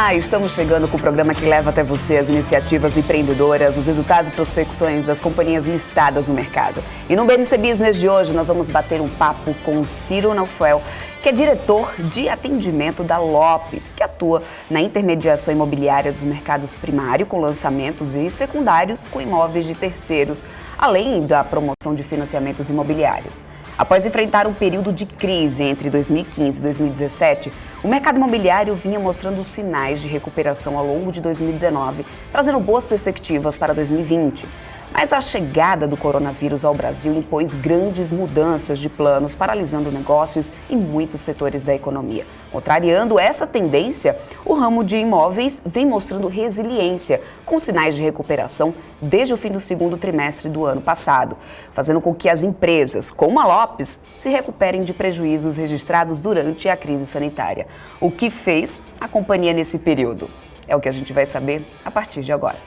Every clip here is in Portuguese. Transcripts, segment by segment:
Olá, estamos chegando com o programa que leva até você as iniciativas empreendedoras, os resultados e prospecções das companhias listadas no mercado. E no BMC Business de hoje nós vamos bater um papo com o Ciro Naufel, que é diretor de atendimento da Lopes, que atua na intermediação imobiliária dos mercados primário com lançamentos e secundários com imóveis de terceiros, além da promoção de financiamentos imobiliários. Após enfrentar um período de crise entre 2015 e 2017, o mercado imobiliário vinha mostrando sinais de recuperação ao longo de 2019, trazendo boas perspectivas para 2020. Mas a chegada do coronavírus ao Brasil impôs grandes mudanças de planos, paralisando negócios em muitos setores da economia. Contrariando essa tendência, o ramo de imóveis vem mostrando resiliência, com sinais de recuperação desde o fim do segundo trimestre do ano passado, fazendo com que as empresas, como a Lopes, se recuperem de prejuízos registrados durante a crise sanitária. O que fez a companhia nesse período? É o que a gente vai saber a partir de agora.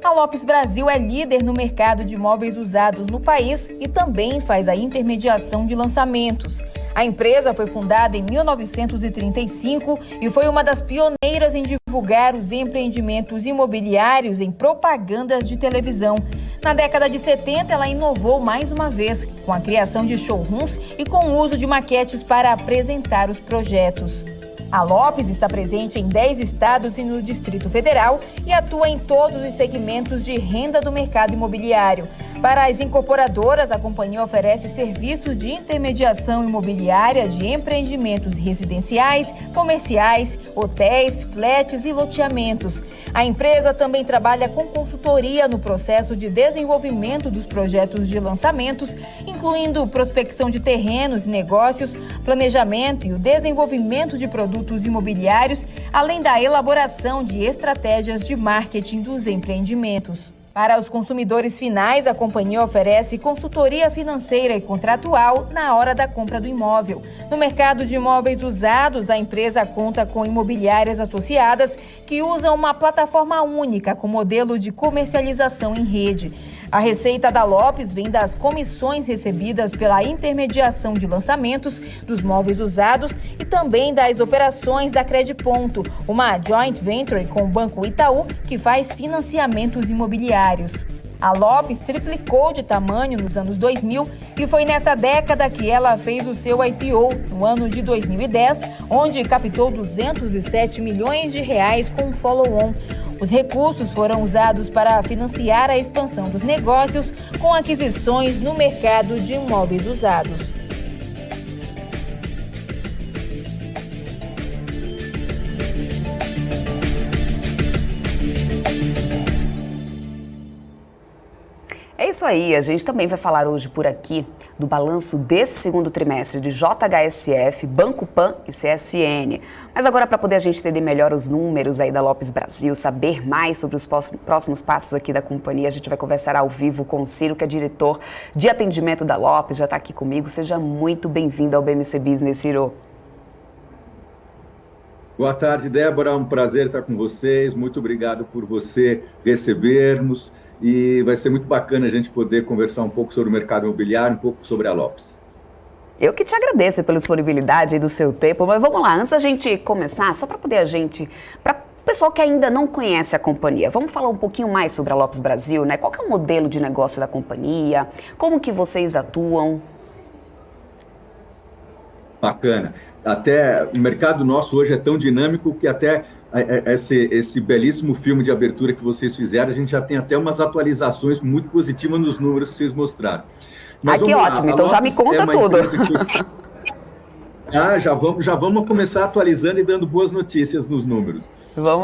A Lopes Brasil é líder no mercado de imóveis usados no país e também faz a intermediação de lançamentos. A empresa foi fundada em 1935 e foi uma das pioneiras em divulgar os empreendimentos imobiliários em propagandas de televisão. Na década de 70, ela inovou mais uma vez, com a criação de showrooms e com o uso de maquetes para apresentar os projetos. A Lopes está presente em 10 estados e no Distrito Federal e atua em todos os segmentos de renda do mercado imobiliário. Para as incorporadoras, a companhia oferece serviços de intermediação imobiliária de empreendimentos residenciais, comerciais, hotéis, flats e loteamentos. A empresa também trabalha com consultoria no processo de desenvolvimento dos projetos de lançamentos, incluindo prospecção de terrenos e negócios, planejamento e o desenvolvimento de produtos imobiliários, além da elaboração de estratégias de marketing dos empreendimentos. Para os consumidores finais, a companhia oferece consultoria financeira e contratual na hora da compra do imóvel. No mercado de imóveis usados, a empresa conta com imobiliárias associadas que usam uma plataforma única com modelo de comercialização em rede. A receita da Lopes vem das comissões recebidas pela intermediação de lançamentos dos móveis usados e também das operações da Crediponto, uma joint venture com o Banco Itaú que faz financiamentos imobiliários. A Lopes triplicou de tamanho nos anos 2000 e foi nessa década que ela fez o seu IPO, no ano de 2010, onde captou 207 milhões de reais com um follow-on. Os recursos foram usados para financiar a expansão dos negócios com aquisições no mercado de imóveis usados. É isso aí, a gente também vai falar hoje por aqui do balanço desse segundo trimestre de JHSF, Banco Pan e CSN. Mas agora, para poder a gente entender melhor os números aí da Lopes Brasil, saber mais sobre os próximos passos aqui da companhia, a gente vai conversar ao vivo com o Ciro, que é diretor de atendimento da Lopes, já está aqui comigo. Seja muito bem-vindo ao BMC Business, Ciro. Boa tarde, Débora, é um prazer estar com vocês, muito obrigado por você recebermos. E vai ser muito bacana a gente poder conversar um pouco sobre o mercado imobiliário, um pouco sobre a Lopes. Eu que te agradeço pela disponibilidade e do seu tempo, mas vamos lá, antes da gente começar, só para poder para o pessoal que ainda não conhece a companhia, vamos falar um pouquinho mais sobre a Lopes Brasil, né? Qual que é o modelo de negócio da companhia, como que vocês atuam? Bacana. Até o mercado nosso hoje é tão dinâmico que até esse belíssimo filme de abertura que vocês fizeram, a gente já tem até umas atualizações muito positivas nos números que vocês mostraram. Mas que ótimo, então já me conta tudo. Já vamos começar atualizando e dando boas notícias nos números.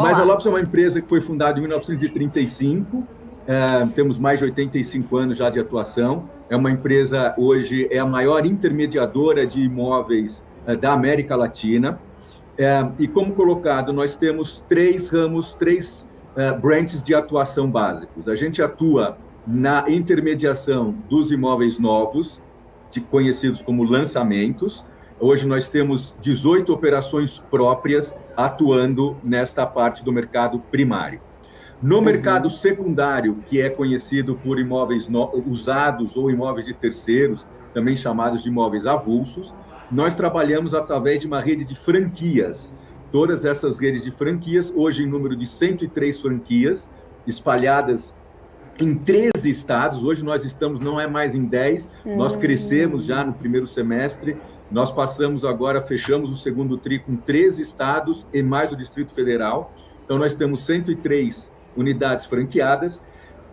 Mas a Lopes é uma empresa que foi fundada em 1935, temos mais de 85 anos já de atuação, é uma empresa, hoje, é a maior intermediadora de imóveis da América Latina. E como colocado, nós temos três ramos, três branches de atuação básicos. A gente atua na intermediação dos imóveis novos, conhecidos como lançamentos. Hoje nós temos 18 operações próprias atuando nesta parte do mercado primário. No mercado secundário, que é conhecido por imóveis usados ou imóveis de terceiros, também chamados de imóveis avulsos. Nós trabalhamos através de uma rede de franquias. Todas essas redes de franquias, hoje em número de 103 franquias, espalhadas em 13 estados. Hoje nós estamos, não é mais em 10, nós crescemos já no primeiro semestre, nós passamos agora, fechamos o segundo TRI com 13 estados e mais o Distrito Federal. Então nós temos 103 unidades franqueadas,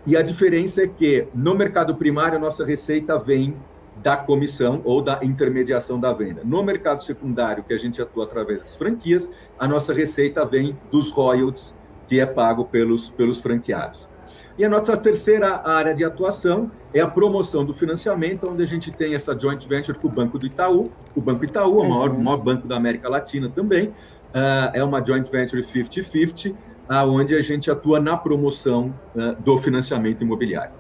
e a diferença é que no mercado primário a nossa receita vem da comissão ou da intermediação da venda. No mercado secundário, que a gente atua através das franquias, a nossa receita vem dos royalties, que é pago pelos franqueados. E a nossa terceira área de atuação é a promoção do financiamento, onde a gente tem essa joint venture com o Banco do Itaú. O Banco Itaú é o maior banco da América Latina também. É uma joint venture 50-50, onde a gente atua na promoção do financiamento imobiliário.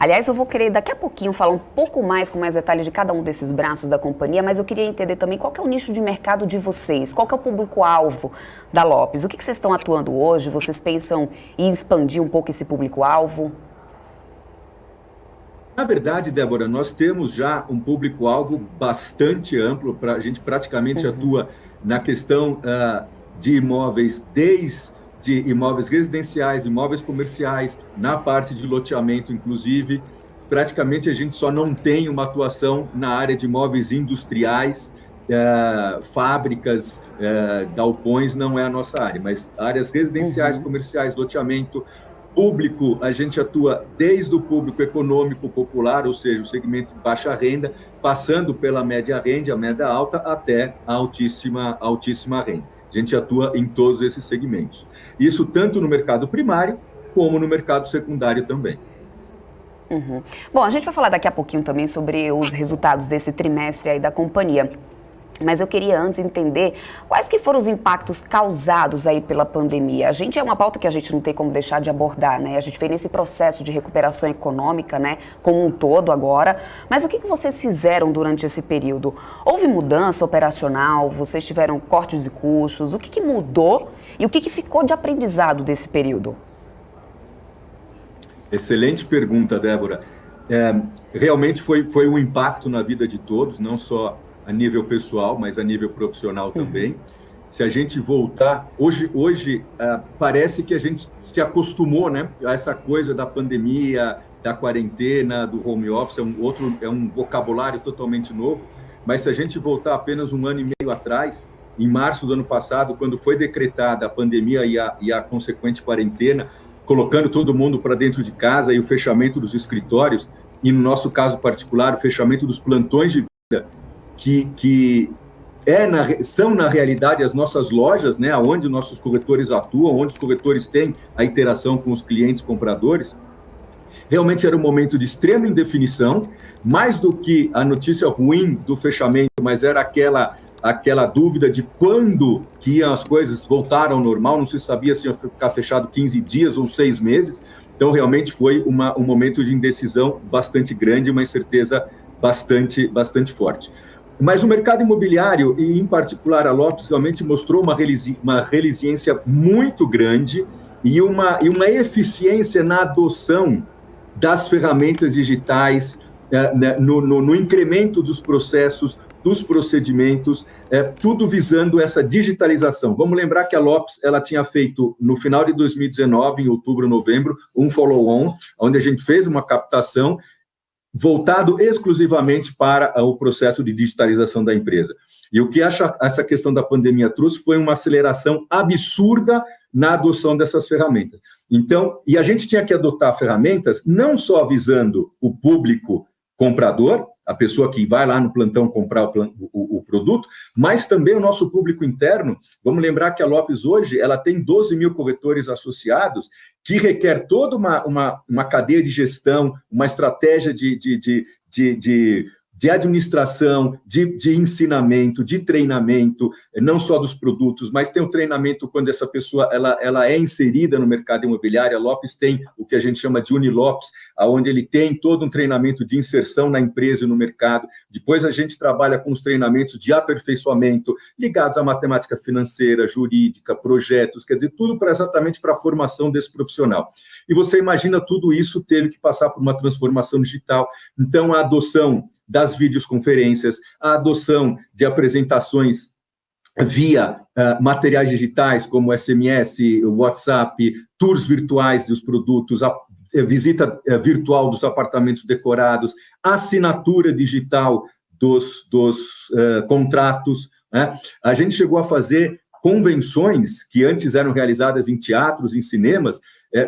Aliás, eu vou querer daqui a pouquinho falar um pouco mais, com mais detalhes de cada um desses braços da companhia, mas eu queria entender também qual que é o nicho de mercado de vocês, qual que é o público-alvo da Lopes, o que vocês estão atuando hoje, vocês pensam em expandir um pouco esse público-alvo? Na verdade, Débora, nós temos já um público-alvo bastante amplo, a gente praticamente atua na questão de imóveis, desde de imóveis residenciais, imóveis comerciais, na parte de loteamento, inclusive. Praticamente a gente só não tem uma atuação na área de imóveis industriais, fábricas, galpões, não é a nossa área, mas áreas residenciais, comerciais, loteamento, público, a gente atua desde o público econômico popular, ou seja, o segmento de baixa renda, passando pela média renda, a média alta, até a altíssima renda. A gente atua em todos esses segmentos. Isso tanto no mercado primário, como no mercado secundário também. Bom, a gente vai falar daqui a pouquinho também sobre os resultados desse trimestre aí da companhia. Mas eu queria antes entender quais que foram os impactos causados aí pela pandemia. É uma pauta que a gente não tem como deixar de abordar, né? A gente vem nesse processo de recuperação econômica, né, como um todo agora. Mas o que vocês fizeram durante esse período? Houve mudança operacional? Vocês tiveram cortes de custos? O que mudou e o que ficou de aprendizado desse período? Excelente pergunta, Débora. Realmente foi um impacto na vida de todos, não só a nível pessoal, mas a nível profissional também. Se a gente voltar, hoje parece que a gente se acostumou, né, a essa coisa da pandemia, da quarentena, do home office, é um vocabulário totalmente novo, mas se a gente voltar apenas um ano e meio atrás, em março do ano passado, quando foi decretada a pandemia e a consequente quarentena, colocando todo mundo para dentro de casa e o fechamento dos escritórios, e no nosso caso particular, o fechamento dos plantões de vida, que são, na realidade, as nossas lojas, né, onde nossos corretores atuam, onde os corretores têm a interação com os clientes compradores. Realmente era um momento de extrema indefinição, mais do que a notícia ruim do fechamento, mas era aquela dúvida de quando que as coisas voltaram ao normal, não se sabia se ia ficar fechado 15 dias ou 6 meses, então realmente foi um momento de indecisão bastante grande, uma incerteza bastante forte. Mas o mercado imobiliário, e em particular a Lopes, realmente mostrou uma resiliência muito grande e uma eficiência na adoção das ferramentas digitais, no incremento dos processos, dos procedimentos, tudo visando essa digitalização. Vamos lembrar que a Lopes ela tinha feito, no final de 2019, em outubro, novembro, um follow-on, onde a gente fez uma captação voltado exclusivamente para o processo de digitalização da empresa. E o que essa questão da pandemia trouxe foi uma aceleração absurda na adoção dessas ferramentas. Então, e a gente tinha que adotar ferramentas não só visando o público comprador, a pessoa que vai lá no plantão comprar o produto, mas também o nosso público interno. Vamos lembrar que a Lopes hoje ela tem 12 mil corretores associados, que requer toda uma cadeia de gestão, uma estratégia de de administração, de ensinamento, de treinamento, não só dos produtos, mas tem o treinamento quando essa pessoa ela é inserida no mercado imobiliário. A Lopes tem o que a gente chama de Unilopes, onde ele tem todo um treinamento de inserção na empresa e no mercado. Depois a gente trabalha com os treinamentos de aperfeiçoamento ligados à matemática financeira, jurídica, projetos, quer dizer, tudo exatamente para a formação desse profissional. E você imagina, tudo isso teve que passar por uma transformação digital. Então, a adoção das videoconferências, a adoção de apresentações via materiais digitais, como SMS, WhatsApp, tours virtuais dos produtos, a visita virtual dos apartamentos decorados, assinatura digital dos contratos, né? A gente chegou a fazer convenções que antes eram realizadas em teatros, em cinemas.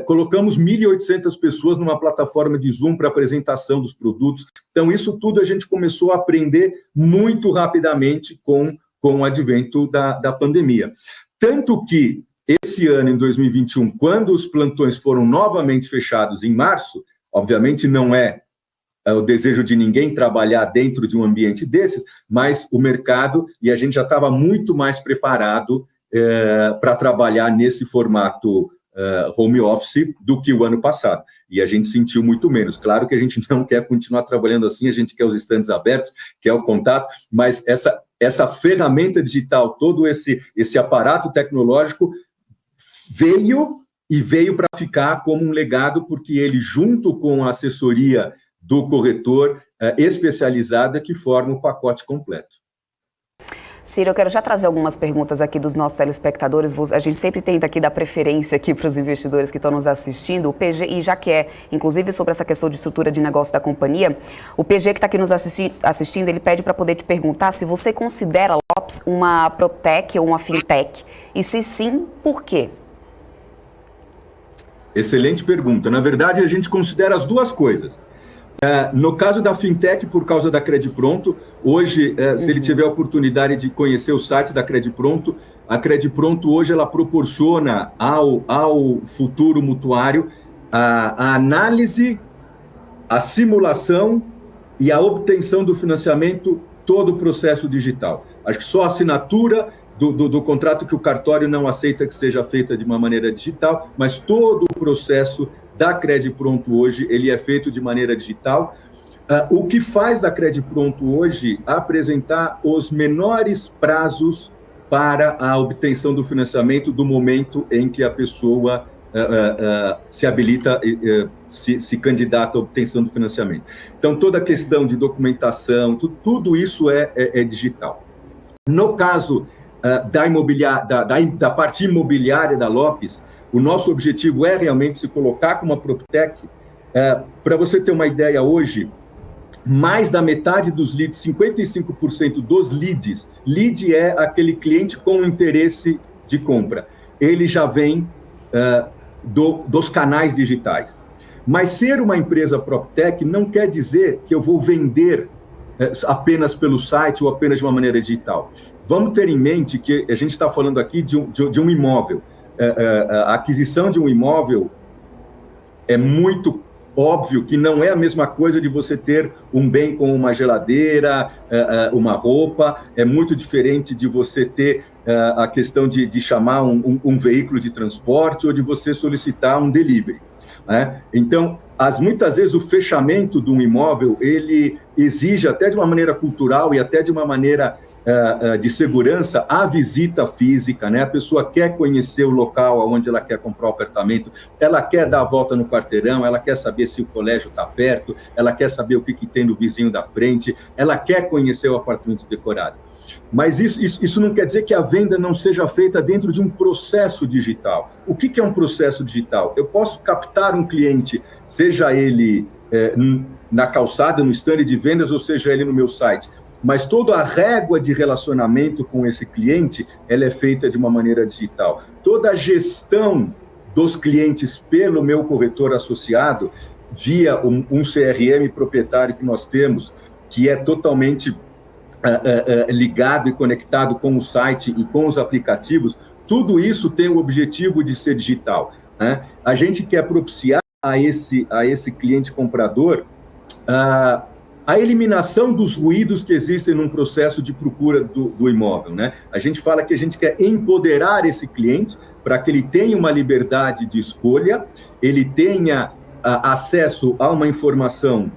Colocamos 1.800 pessoas numa plataforma de Zoom para apresentação dos produtos. Então, isso tudo a gente começou a aprender muito rapidamente com o advento da pandemia. Tanto que, esse ano, em 2021, quando os plantões foram novamente fechados em março, obviamente não é o desejo de ninguém trabalhar dentro de um ambiente desses, mas o mercado, e a gente já estava muito mais preparado para trabalhar nesse formato home office do que o ano passado, e a gente sentiu muito menos. Claro que a gente não quer continuar trabalhando assim, a gente quer os estandes abertos, quer o contato, mas essa ferramenta digital, todo esse aparato tecnológico veio para ficar como um legado, porque ele, junto com a assessoria do corretor especializada, que forma o pacote completo. Ciro, eu quero já trazer algumas perguntas aqui dos nossos telespectadores. A gente sempre tenta aqui dar preferência aqui para os investidores que estão nos assistindo. O PG, e já que é, inclusive, sobre essa questão de estrutura de negócio da companhia, o PG que está aqui nos assistindo, ele pede para poder te perguntar se você considera a Lopes uma PropTech ou uma FinTech, e se sim, por quê? Excelente pergunta. Na verdade, a gente considera as duas coisas. No caso da FinTech, por causa da Credipronto, hoje, se ele tiver a oportunidade de conhecer o site da Credipronto, a Credipronto hoje ela proporciona ao futuro mutuário a análise, a simulação e a obtenção do financiamento, todo o processo digital. Acho que só a assinatura do contrato que o cartório não aceita que seja feita de uma maneira digital, mas todo o processo da Credipronto hoje, ele é feito de maneira digital. O que faz da Credipronto hoje apresentar os menores prazos para a obtenção do financiamento do momento em que a pessoa se habilita, se candidata à obtenção do financiamento. Então, toda a questão de documentação, tudo isso é digital. No caso da parte imobiliária da Lopes, o nosso objetivo é realmente se colocar como uma PropTech. Para você ter uma ideia, hoje, mais da metade dos leads, 55% dos leads, lead é aquele cliente com interesse de compra, ele já vem dos canais digitais. Mas ser uma empresa PropTech não quer dizer que eu vou vender apenas pelo site ou apenas de uma maneira digital. Vamos ter em mente que a gente está falando aqui de um imóvel. A aquisição de um imóvel é muito óbvio que não é a mesma coisa de você ter um bem como uma geladeira, uma roupa. É muito diferente de você ter a questão de chamar um veículo de transporte ou de você solicitar um delivery, né? Então, muitas vezes o fechamento de um imóvel, ele exige até de uma maneira cultural e até de uma maneira de segurança, a visita física, né? A pessoa quer conhecer o local onde ela quer comprar o apartamento, ela quer dar a volta no quarteirão, ela quer saber se o colégio está perto, ela quer saber o que tem no vizinho da frente, ela quer conhecer o apartamento decorado. Mas isso não quer dizer que a venda não seja feita dentro de um processo digital. O que é um processo digital? Eu posso captar um cliente, seja ele na calçada, no stand de vendas, ou seja ele no meu site, mas toda a régua de relacionamento com esse cliente, ela é feita de uma maneira digital. Toda a gestão dos clientes pelo meu corretor associado, via um CRM proprietário que nós temos, que é totalmente ligado e conectado com o site e com os aplicativos, tudo isso tem o objetivo de ser digital, né? A gente quer propiciar a esse cliente comprador a eliminação dos ruídos que existem num processo de procura do imóvel, né? A gente fala que a gente quer empoderar esse cliente para que ele tenha uma liberdade de escolha, ele tenha acesso a uma informação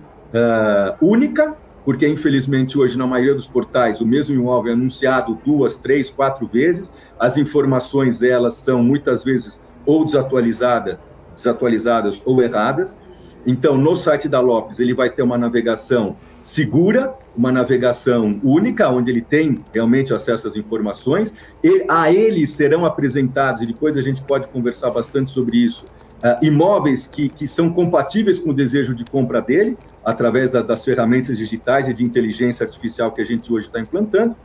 única, porque infelizmente hoje na maioria dos portais o mesmo imóvel é anunciado 2, 3, 4 vezes, as informações elas são muitas vezes ou desatualizadas ou erradas. Então, no site da Lopes, ele vai ter uma navegação segura, uma navegação única, onde ele tem realmente acesso às informações, e a ele serão apresentados, e depois a gente pode conversar bastante sobre isso, imóveis que são compatíveis com o desejo de compra dele, através das ferramentas digitais e de inteligência artificial que a gente hoje está implantando,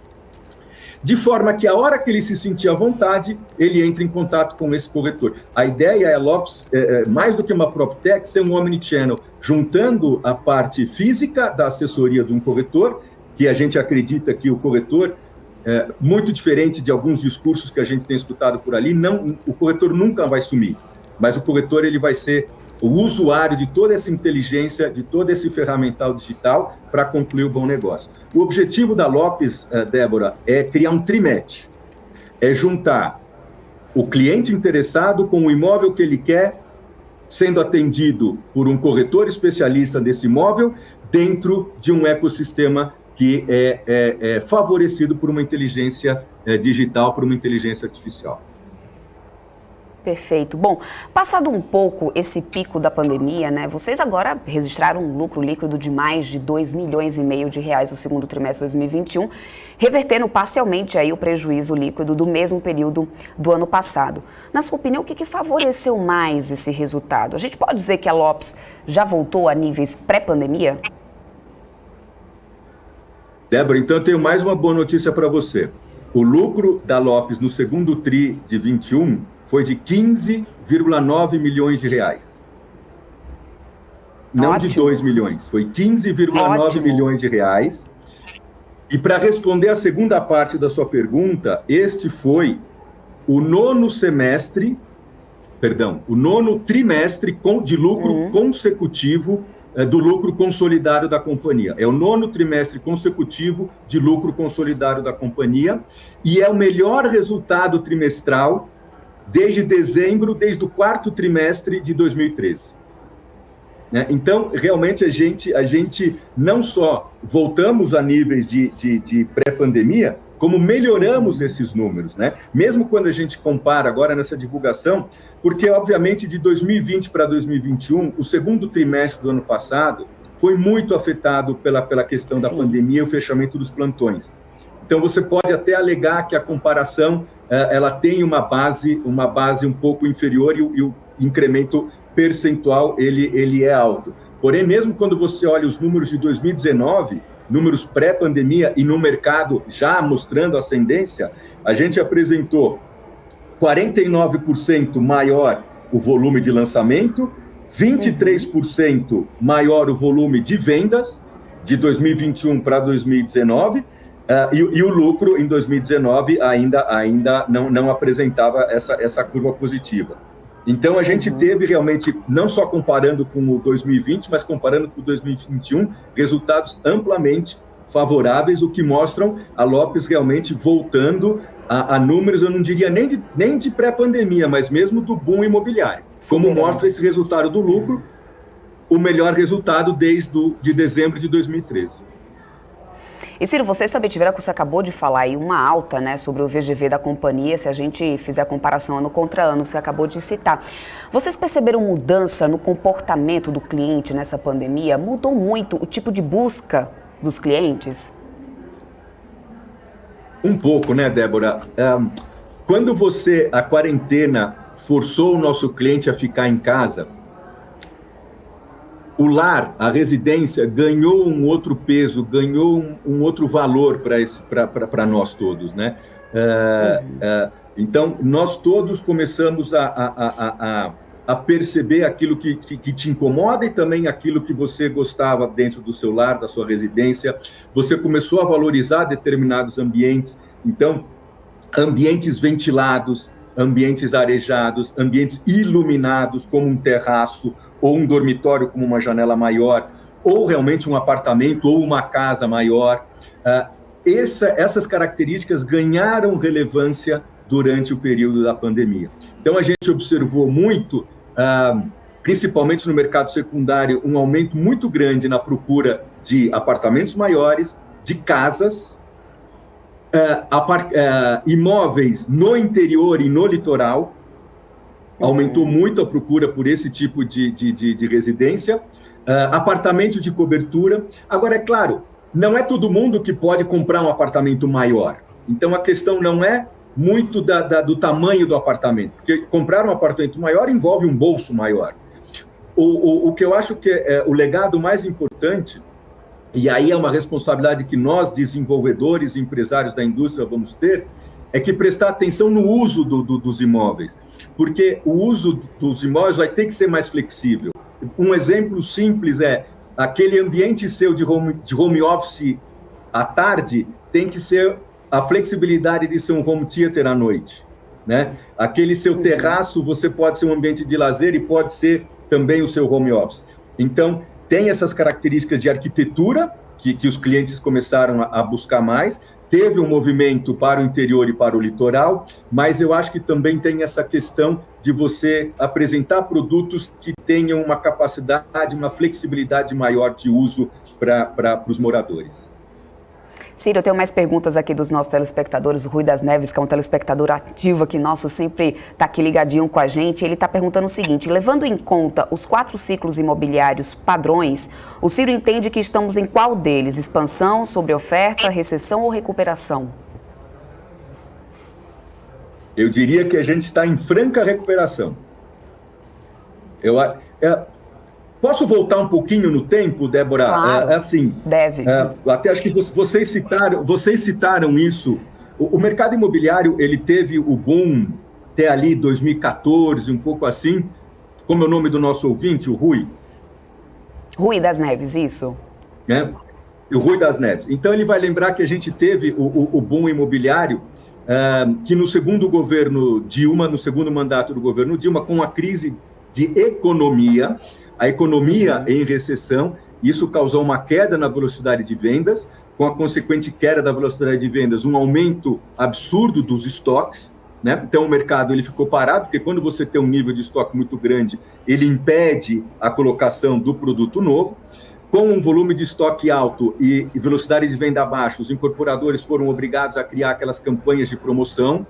de forma que a hora que ele se sentir à vontade, ele entra em contato com esse corretor. A ideia é a Lopes, mais do que uma PropTech, ser um omnichannel, juntando a parte física da assessoria de um corretor, que a gente acredita que o corretor, muito diferente de alguns discursos que a gente tem escutado por ali, o corretor nunca vai sumir, mas o corretor ele vai ser o usuário de toda essa inteligência, de todo esse ferramental digital para concluir o bom negócio. O objetivo da Lopes, Débora, é criar um trimatch, é juntar o cliente interessado com o imóvel que ele quer, sendo atendido por um corretor especialista desse imóvel, dentro de um ecossistema que é favorecido por uma inteligência digital, por uma inteligência artificial. Perfeito. Bom, passado um pouco esse pico da pandemia, né, vocês agora registraram um lucro líquido de mais de 2,5 milhões de reais no segundo trimestre de 2021, revertendo parcialmente aí o prejuízo líquido do mesmo período do ano passado. Na sua opinião, o que favoreceu mais esse resultado? A gente pode dizer que a Lopes já voltou a níveis pré-pandemia? Débora, então eu tenho mais uma boa notícia para você. O lucro da Lopes no segundo tri de 21 foi de 15,9 milhões de reais. Não ótimo. De 2 milhões, foi 15,9 milhões de reais. E para responder a segunda parte da sua pergunta, este foi o nono trimestre de lucro consecutivo do lucro consolidado da companhia. É o nono trimestre consecutivo de lucro consolidado da companhia e é o melhor resultado trimestral desde dezembro, desde o quarto trimestre de 2013. Né? Então, realmente, a gente não só voltamos a níveis de pré-pandemia, como melhoramos esses números, né? Mesmo quando a gente compara agora nessa divulgação, porque, obviamente, de 2020 para 2021, o segundo trimestre do ano passado foi muito afetado pela questão da pandemia e o fechamento dos plantões. Então, você pode até alegar que a comparação ela tem uma base um pouco inferior e o incremento percentual ele é alto. Porém, mesmo quando você olha os números de 2019, números pré-pandemia e no mercado já mostrando ascendência, a gente apresentou 49% maior o volume de lançamento, 23% maior o volume de vendas de 2021 para 2019, e o lucro em 2019 ainda não apresentava essa curva positiva. Então, a gente teve realmente, não só comparando com o 2020, mas comparando com o 2021, resultados amplamente favoráveis, o que mostram a Lopes realmente voltando a números, eu não diria nem de pré-pandemia, mas mesmo do boom imobiliário. Como mostra esse resultado do lucro, o melhor resultado desde dezembro de 2013. E Ciro, vocês também tiveram, que você acabou de falar aí, uma alta, né, sobre o VGV da companhia, se a gente fizer a comparação ano contra ano, você acabou de citar. Vocês perceberam mudança no comportamento do cliente nessa pandemia? Mudou muito o tipo de busca dos clientes? Um pouco, né, Débora? Quando a quarentena forçou o nosso cliente a ficar em casa, o lar, a residência, ganhou um outro peso, ganhou um outro valor para nós todos, né? Então, nós todos começamos a perceber aquilo que te incomoda e também aquilo que você gostava dentro do seu lar, da sua residência. Você começou a valorizar determinados ambientes. Então, ambientes ventilados, ambientes arejados, ambientes iluminados, como um terraço, ou um dormitório como uma janela maior, ou realmente um apartamento ou uma casa maior. Essas características ganharam relevância durante o período da pandemia. Então, a gente observou muito, principalmente no mercado secundário, um aumento muito grande na procura de apartamentos maiores, de casas, imóveis no interior e no litoral. Aumentou muito a procura por esse tipo de residência, apartamentos de cobertura. Agora, é claro, não é todo mundo que pode comprar um apartamento maior. Então, a questão não é muito do tamanho do apartamento, porque comprar um apartamento maior envolve um bolso maior. O que eu acho que é o legado mais importante, e aí é uma responsabilidade que nós, desenvolvedores e empresários da indústria, vamos ter, é que prestar atenção no uso dos imóveis, porque o uso dos imóveis vai ter que ser mais flexível. Um exemplo simples é aquele ambiente seu de home office à tarde tem que ser a flexibilidade de ser um home theater à noite, né? Aquele seu terraço, você pode ser um ambiente de lazer e pode ser também o seu home office. Então, tem essas características de arquitetura que os clientes começaram a buscar mais. Teve um movimento para o interior e para o litoral, mas eu acho que também tem essa questão de você apresentar produtos que tenham uma capacidade, uma flexibilidade maior de uso para os moradores. Ciro, eu tenho mais perguntas aqui dos nossos telespectadores. O Rui das Neves, que é um telespectador ativo aqui nosso, sempre está aqui ligadinho com a gente. Ele está perguntando o seguinte: levando em conta os 4 ciclos imobiliários padrões, o Ciro entende que estamos em qual deles? Expansão, sobreoferta, recessão ou recuperação? Eu diria que a gente está em franca recuperação. Posso voltar um pouquinho no tempo, Débora? Claro, assim, deve. Até acho que vocês citaram isso. O mercado imobiliário, ele teve o boom até ali 2014, um pouco assim. Como é o nome do nosso ouvinte, o Rui? Rui das Neves, isso. O Rui das Neves. Então, ele vai lembrar que a gente teve o boom imobiliário, que no segundo governo Dilma, no segundo mandato do governo Dilma, com a crise de economia, a economia em recessão, isso causou uma queda na velocidade de vendas, com a consequente queda da velocidade de vendas, um aumento absurdo dos estoques, né? Então o mercado ele ficou parado, porque quando você tem um nível de estoque muito grande, ele impede a colocação do produto novo. Com um volume de estoque alto e velocidade de venda baixa, os incorporadores foram obrigados a criar aquelas campanhas de promoção.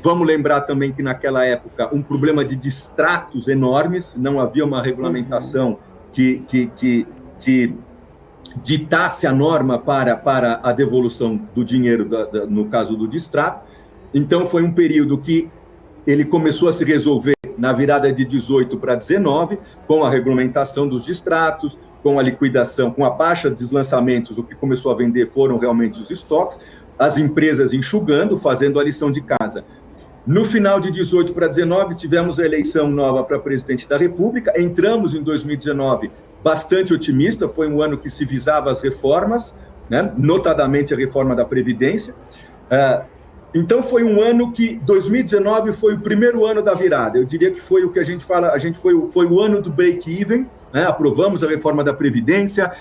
Vamos lembrar também que naquela época um problema de distratos enormes, não havia uma regulamentação que ditasse a norma para a devolução do dinheiro, no caso do distrato. Então foi um período que ele começou a se resolver na virada de 18 para 19, com a regulamentação dos distratos, com a liquidação, com a baixa dos lançamentos. O que começou a vender foram realmente os estoques, as empresas enxugando, fazendo a lição de casa. No final de 18 para 19, tivemos a eleição nova para presidente da República. Entramos em 2019 bastante otimista, foi um ano que se visava as reformas, né? Notadamente a reforma da Previdência. Então foi um ano que 2019 foi o primeiro ano da virada. Eu diria que foi o que a gente fala, foi o ano do break-even, né? Aprovamos a reforma da Previdência,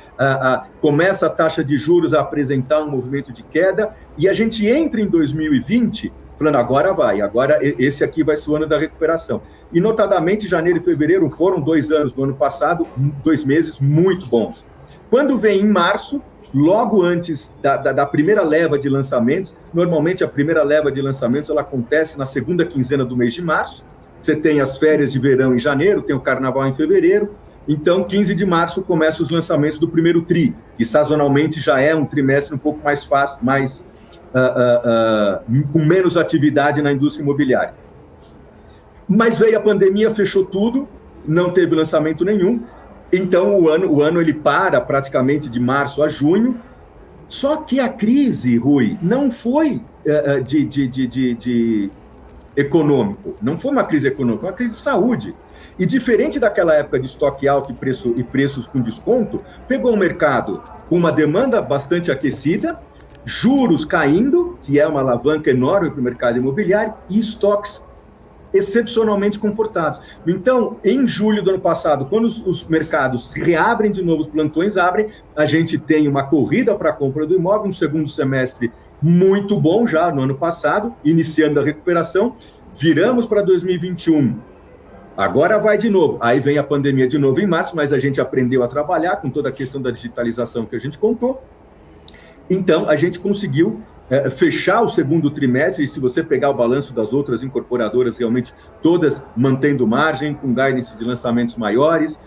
começa a taxa de juros a apresentar um movimento de queda, e a gente entra em 2020 falando, agora esse aqui vai ser o ano da recuperação. E, notadamente, janeiro e fevereiro foram 2 anos do ano passado, 2 meses muito bons. Quando vem em março, logo antes da primeira leva de lançamentos, normalmente a primeira leva de lançamentos ela acontece na segunda quinzena do mês de março, você tem as férias de verão em janeiro, tem o carnaval em fevereiro, então 15 de março começam os lançamentos do primeiro TRI, que sazonalmente já é um trimestre um pouco mais fácil, com menos atividade na indústria imobiliária. Mas veio a pandemia, fechou tudo, não teve lançamento nenhum, então o ano ele para praticamente de março a junho. Só que a crise, Rui, não foi de econômico, não foi uma crise econômica, foi uma crise de saúde. E diferente daquela época de estoque alto e preços com desconto, pegou um mercado com uma demanda bastante aquecida, juros caindo, que é uma alavanca enorme para o mercado imobiliário, e estoques excepcionalmente comportados. Então, em julho do ano passado, quando os mercados reabrem de novo, os plantões abrem, a gente tem uma corrida para a compra do imóvel, um segundo semestre muito bom já no ano passado, iniciando a recuperação, viramos para 2021, agora vai de novo, aí vem a pandemia de novo em março, mas a gente aprendeu a trabalhar com toda a questão da digitalização que a gente contou, então a gente conseguiu fechar o segundo trimestre, e se você pegar o balanço das outras incorporadoras, realmente todas mantendo margem, com guidance de lançamentos maiores,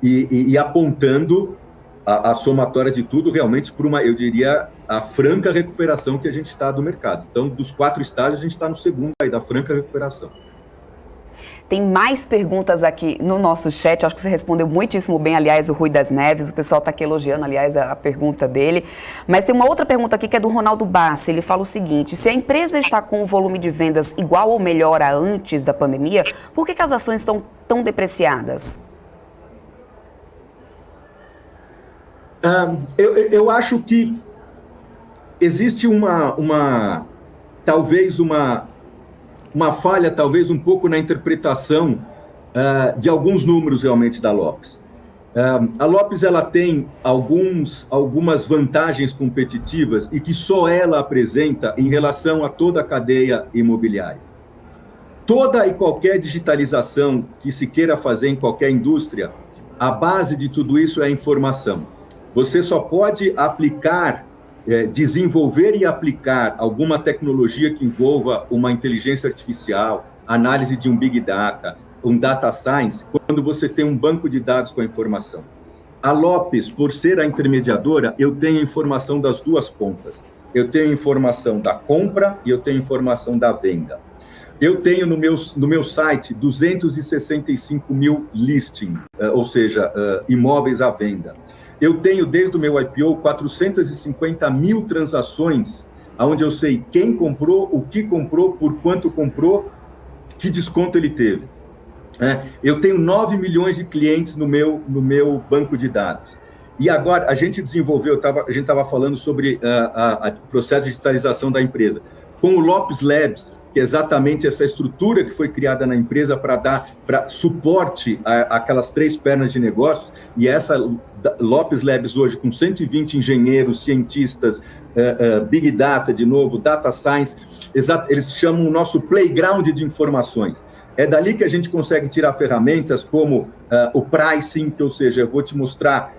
e apontando a somatória de tudo realmente por uma, eu diria, a franca recuperação que a gente está do mercado. Então, dos 4 estágios, a gente está no segundo aí, da franca recuperação. Tem mais perguntas aqui no nosso chat, acho que você respondeu muitíssimo bem, aliás, o Rui das Neves, o pessoal está aqui elogiando, aliás, a pergunta dele. Mas tem uma outra pergunta aqui que é do Ronaldo Bassi, ele fala o seguinte: se a empresa está com o volume de vendas igual ou melhor a antes da pandemia, por que as ações estão tão depreciadas? Eu acho que existe talvez uma falha, talvez um pouco na interpretação de alguns números realmente da Lopes. A Lopes ela tem algumas vantagens competitivas e que só ela apresenta em relação a toda a cadeia imobiliária. Toda e qualquer digitalização que se queira fazer em qualquer indústria, a base de tudo isso é a informação. Você só pode aplicar, desenvolver e aplicar alguma tecnologia que envolva uma inteligência artificial, análise de um Big Data, um Data Science, quando você tem um banco de dados com a informação. A Lopes, por ser a intermediadora, eu tenho informação das duas pontas. Eu tenho informação da compra e eu tenho informação da venda. Eu tenho no meu site 265 mil listings, ou seja, imóveis à venda. Eu tenho, desde o meu IPO, 450 mil transações, onde eu sei quem comprou, o que comprou, por quanto comprou, que desconto ele teve. Eu tenho 9 milhões de clientes no meu banco de dados. E agora, a gente desenvolveu, a gente estava falando sobre o processo de digitalização da empresa. Com o Lopes Labs, que é exatamente essa estrutura que foi criada na empresa para dar suporte àquelas 3 pernas de negócios, e essa Lopes Labs hoje com 120 engenheiros, cientistas, Big Data de novo, Data Science, eles chamam o nosso playground de informações. É dali que a gente consegue tirar ferramentas como o pricing, que, ou seja, eu vou te mostrar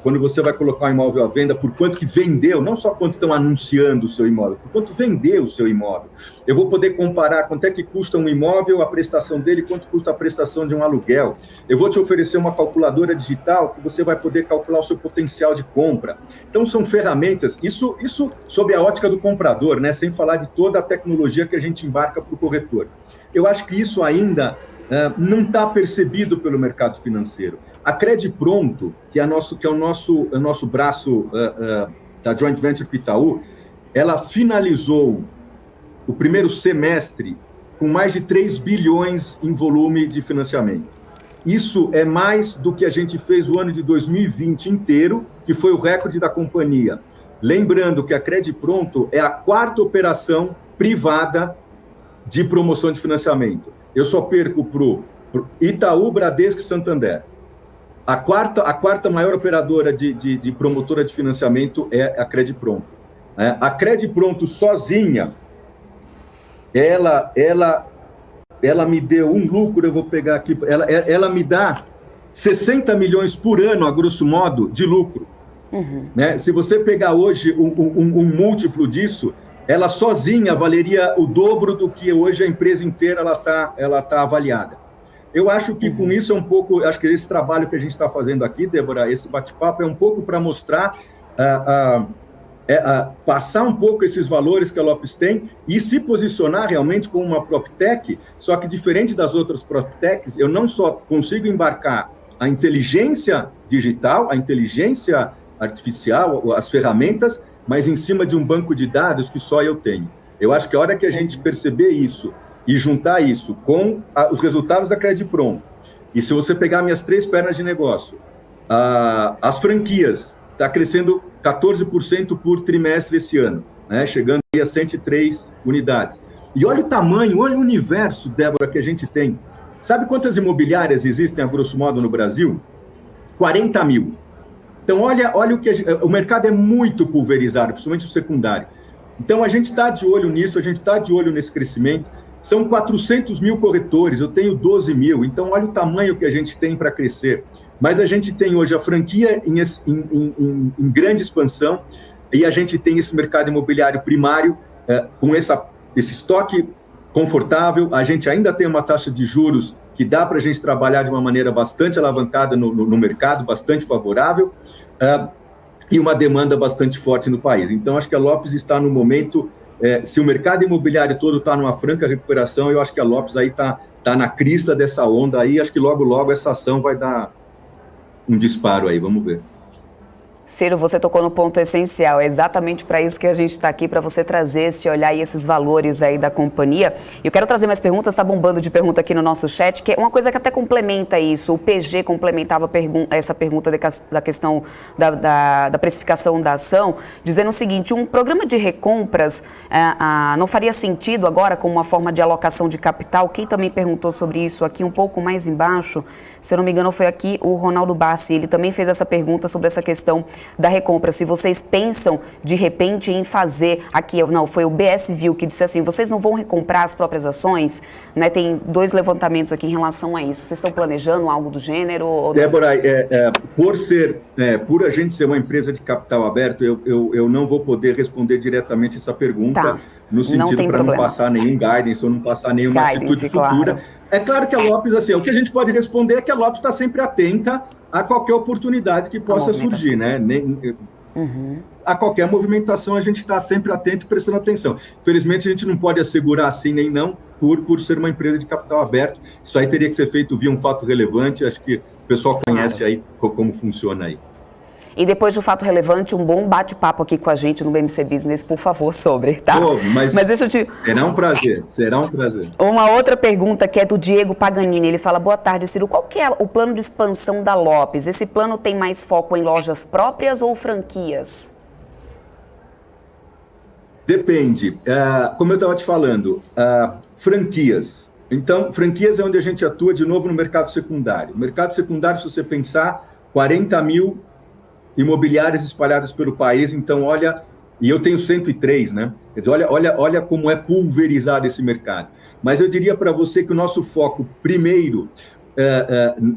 quando você vai colocar um imóvel à venda, por quanto que vendeu, não só quanto estão anunciando o seu imóvel, por quanto vendeu o seu imóvel. Eu vou poder comparar quanto é que custa um imóvel, a prestação dele, quanto custa a prestação de um aluguel. Eu vou te oferecer uma calculadora digital que você vai poder calcular o seu potencial de compra. Então, são ferramentas, isso sob a ótica do comprador, né? Sem falar de toda a tecnologia que a gente embarca para o corretor. Eu acho que isso ainda não está percebido pelo mercado financeiro. A Credipronto, que é o nosso braço da joint venture com Itaú, ela finalizou o primeiro semestre com mais de 3 bilhões em volume de financiamento. Isso é mais do que a gente fez o ano de 2020 inteiro, que foi o recorde da companhia. Lembrando que a Credipronto é a 4ª operação privada de promoção de financiamento. Eu só perco para o Itaú, Bradesco e Santander. A quarta maior operadora de promotora de financiamento é a Credipronto. A Credipronto sozinha, ela me deu um lucro, eu vou pegar aqui, ela me dá 60 milhões por ano, a grosso modo, de lucro. Uhum. Né? Se você pegar hoje um múltiplo disso, ela sozinha valeria o dobro do que hoje a empresa inteira ela tá avaliada. Eu acho que com isso é um pouco, acho que esse trabalho que a gente está fazendo aqui, Débora, esse bate-papo é um pouco para mostrar, passar um pouco esses valores que a Lopes tem e se posicionar realmente como uma PropTech, só que diferente das outras PropTechs, eu não só consigo embarcar a inteligência digital, a inteligência artificial, as ferramentas, mas em cima de um banco de dados que só eu tenho. Eu acho que a hora que a gente perceber isso e juntar isso com os resultados da Credipronto, e se você pegar minhas 3 pernas de negócio, as franquias, está crescendo 14% por trimestre esse ano, né, chegando a 103 unidades. E olha o tamanho, olha o universo, Débora, que a gente tem. Sabe quantas imobiliárias existem, a grosso modo, no Brasil? 40 mil. Então, olha o que o mercado é muito pulverizado, principalmente o secundário. Então, a gente está de olho nisso, a gente está de olho nesse crescimento. São 400 mil corretores, eu tenho 12 mil. Então, olha o tamanho que a gente tem para crescer. Mas a gente tem hoje a franquia em grande expansão e a gente tem esse mercado imobiliário primário com esse estoque confortável. A gente ainda tem uma taxa de juros que dá para a gente trabalhar de uma maneira bastante alavancada no mercado, bastante favorável, e uma demanda bastante forte no país. Então, acho que a Lopes está no momento, se o mercado imobiliário todo está numa franca recuperação, eu acho que a Lopes aí está na crista dessa onda aí, acho que logo essa ação vai dar um disparo aí, vamos ver. Ciro, você tocou no ponto essencial, é exatamente para isso que a gente está aqui, para você trazer esse olhar e esses valores aí da companhia. E eu quero trazer mais perguntas, está bombando de pergunta aqui no nosso chat, que é uma coisa que até complementa isso. O PG complementava essa pergunta da questão da precificação da ação, dizendo o seguinte: um programa de recompras não faria sentido agora como uma forma de alocação de capital? Quem também perguntou sobre isso aqui um pouco mais embaixo, se eu não me engano foi aqui o Ronaldo Bassi, ele também fez essa pergunta sobre essa questão da recompra, se vocês pensam de repente em fazer aqui, não, foi o BS View que disse assim, vocês não vão recomprar as próprias ações, né? Tem 2 levantamentos aqui em relação a isso. Vocês estão planejando algo do gênero? Ou Débora, por a gente ser uma empresa de capital aberto, eu não vou poder responder diretamente essa pergunta, no sentido para não passar nenhum guidance ou não passar nenhuma atitude futura. Claro. É claro que a Lopes, assim, o que a gente pode responder é que a Lopes está sempre atenta a qualquer oportunidade que possa surgir, né? A qualquer movimentação a gente está sempre atento e prestando atenção. Infelizmente, a gente não pode assegurar sim nem não por ser uma empresa de capital aberto. Isso aí teria que ser feito via um fato relevante. Acho que o pessoal conhece aí como funciona aí. E depois do fato relevante, um bom bate-papo aqui com a gente no BMC Business, por favor, sobre, tá? Mas deixa eu te... Será um prazer. Uma outra pergunta que é do Diego Paganini, ele fala, boa tarde, Ciro, qual que é o plano de expansão da Lopes? Esse plano tem mais foco em lojas próprias ou franquias? Depende. Como eu estava te falando, franquias. Então, franquias é onde a gente atua de novo no mercado secundário. No mercado secundário, se você pensar, 40 mil imobiliárias espalhadas pelo país, então olha, e eu tenho 103, né? Quer dizer, olha como é pulverizado esse mercado. Mas eu diria para você que o nosso foco primeiro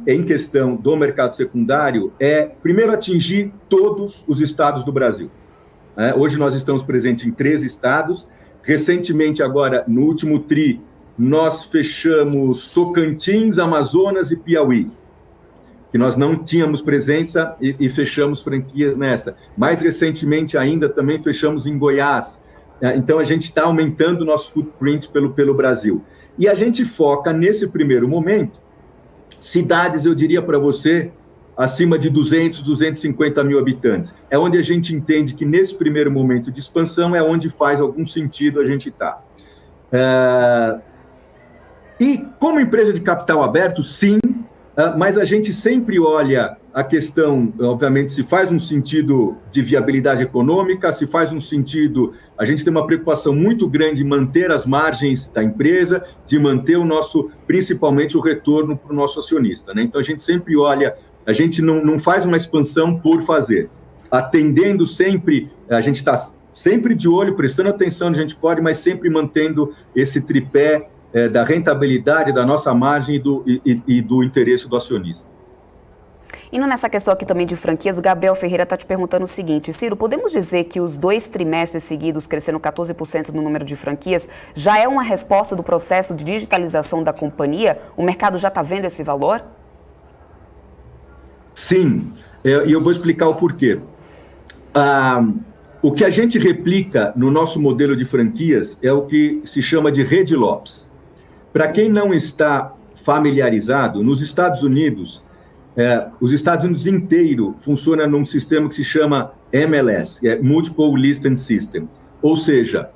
em questão do mercado secundário é primeiro atingir todos os estados do Brasil. Hoje nós estamos presentes em 13 estados. Recentemente, agora, no último TRI, nós fechamos Tocantins, Amazonas e Piauí, que nós não tínhamos presença e fechamos franquias nessa. Mais recentemente ainda, também fechamos em Goiás. Então, a gente está aumentando o nosso footprint pelo Brasil. E a gente foca, nesse primeiro momento, cidades, eu diria para você, acima de 200, 250 mil habitantes. É onde a gente entende que, nesse primeiro momento de expansão, é onde faz algum sentido a gente estar. E, como empresa de capital aberto, sim, mas a gente sempre olha a questão, obviamente, se faz um sentido de viabilidade econômica, se faz um sentido... A gente tem uma preocupação muito grande em manter as margens da empresa, de manter principalmente o retorno para o nosso acionista, né? Então, a gente sempre olha, a gente não faz uma expansão por fazer. Atendendo sempre, a gente está sempre de olho, prestando atenção onde a gente pode, mas sempre mantendo esse tripé da rentabilidade, da nossa margem e do interesse do acionista. Indo nessa questão aqui também de franquias, o Gabriel Ferreira está te perguntando o seguinte, Ciro, podemos dizer que os 2 trimestres seguidos crescendo 14% no número de franquias já é uma resposta do processo de digitalização da companhia? O mercado já está vendo esse valor? Sim, e eu vou explicar o porquê. O que a gente replica no nosso modelo de franquias é o que se chama de rede Lopes. Para quem não está familiarizado, nos Estados Unidos, os Estados Unidos inteiro funciona num sistema que se chama MLS, Multiple Listing System. Ou seja,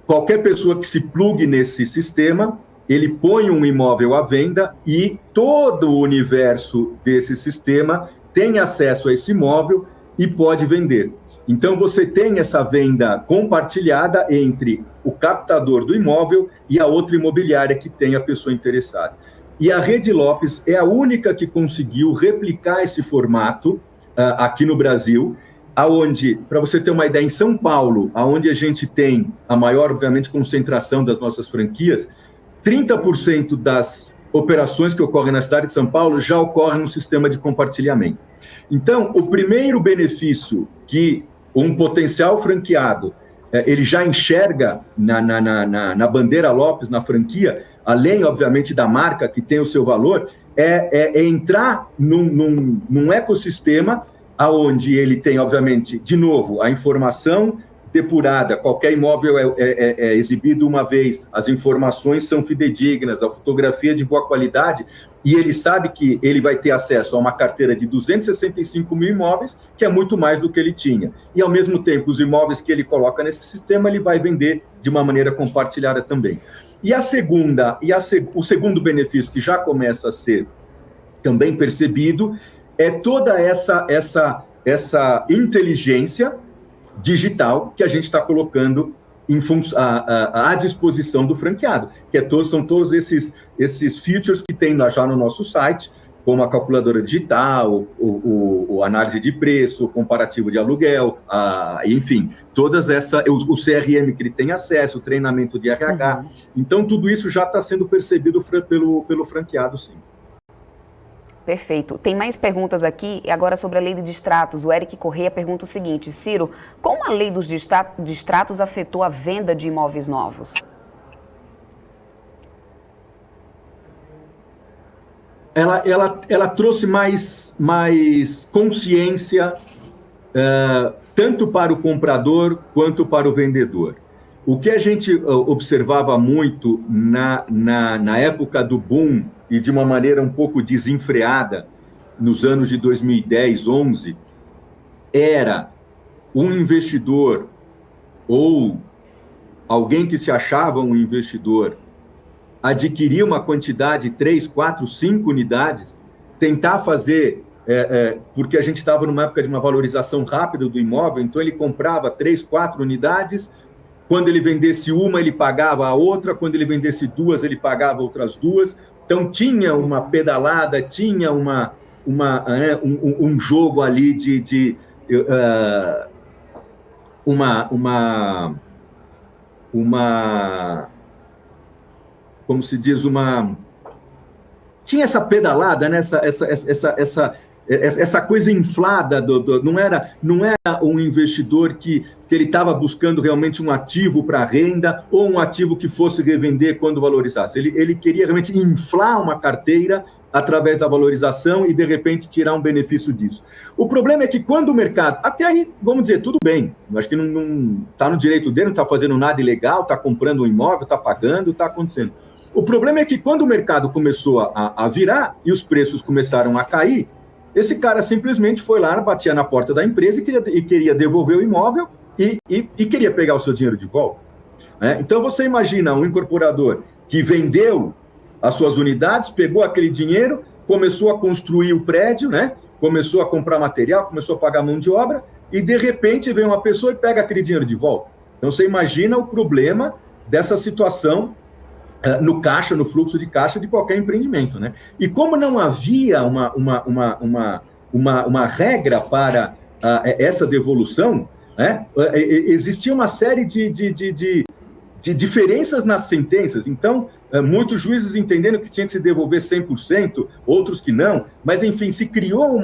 qualquer pessoa que se plugue nesse sistema, ele põe um imóvel à venda e todo o universo desse sistema tem acesso a esse imóvel e pode vender. Então, você tem essa venda compartilhada entre o captador do imóvel e a outra imobiliária que tem a pessoa interessada. E a Rede Lopes é a única que conseguiu replicar esse formato aqui no Brasil, aonde, para você ter uma ideia, em São Paulo, aonde a gente tem a maior, obviamente, concentração das nossas franquias, 30% das operações que ocorrem na cidade de São Paulo já ocorrem no sistema de compartilhamento. Então, o primeiro benefício que um potencial franqueado ele já enxerga na bandeira Lopes, na franquia, além, obviamente, da marca, que tem o seu valor, é entrar num ecossistema onde ele tem, obviamente, de novo, a informação depurada, qualquer imóvel é exibido uma vez, as informações são fidedignas, a fotografia de boa qualidade, e ele sabe que ele vai ter acesso a uma carteira de 265 mil imóveis, que é muito mais do que ele tinha. E, ao mesmo tempo, os imóveis que ele coloca nesse sistema, ele vai vender de uma maneira compartilhada também. E o segundo benefício que já começa a ser também percebido é toda essa inteligência digital que a gente está colocando à disposição do franqueado, são todos esses features que tem já no nosso site, como a calculadora digital, o análise de preço, o comparativo de aluguel, enfim, o CRM que ele tem acesso, o treinamento de RH. Uhum. Então, tudo isso já está sendo percebido pelo franqueado, sim. Perfeito. Tem mais perguntas aqui, agora sobre a lei de distratos. O Eric Correia pergunta o seguinte: Ciro, como a lei dos distratos afetou a venda de imóveis novos? Ela trouxe mais consciência, tanto para o comprador quanto para o vendedor. O que a gente observava muito na época do boom e de uma maneira um pouco desenfreada, nos anos de 2010, 11, era um investidor ou alguém que se achava um investidor adquirir uma quantidade de 3, 4, 5 unidades, tentar fazer, porque a gente estava numa época de uma valorização rápida do imóvel, então ele comprava 3, 4 unidades, quando ele vendesse uma, ele pagava a outra, quando ele vendesse 2, ele pagava outras 2, então tinha uma pedalada, tinha um jogo ali como se diz, tinha essa pedalada, né? Essa coisa inflada, não era um investidor que ele estava buscando realmente um ativo para renda ou um ativo que fosse revender quando valorizasse. Ele queria realmente inflar uma carteira através da valorização e, de repente, tirar um benefício disso. O problema é que quando o mercado... Até aí, vamos dizer, tudo bem. Acho que não está no direito dele, não está fazendo nada ilegal, está comprando um imóvel, está pagando, está acontecendo. O problema é que quando o mercado começou a virar e os preços começaram a cair, esse cara simplesmente foi lá, batia na porta da empresa e queria devolver o imóvel e queria pegar o seu dinheiro de volta. Então, você imagina um incorporador que vendeu as suas unidades, pegou aquele dinheiro, começou a construir o prédio, né? Começou a comprar material, começou a pagar mão de obra, e de repente vem uma pessoa e pega aquele dinheiro de volta. Então, você imagina o problema dessa situação no caixa, no fluxo de caixa de qualquer empreendimento, né? E como não havia uma regra para essa devolução, né? Existia uma série de diferenças nas sentenças. Então, muitos juízes entendendo que tinha que se devolver 100%, outros que não, mas, enfim, se criou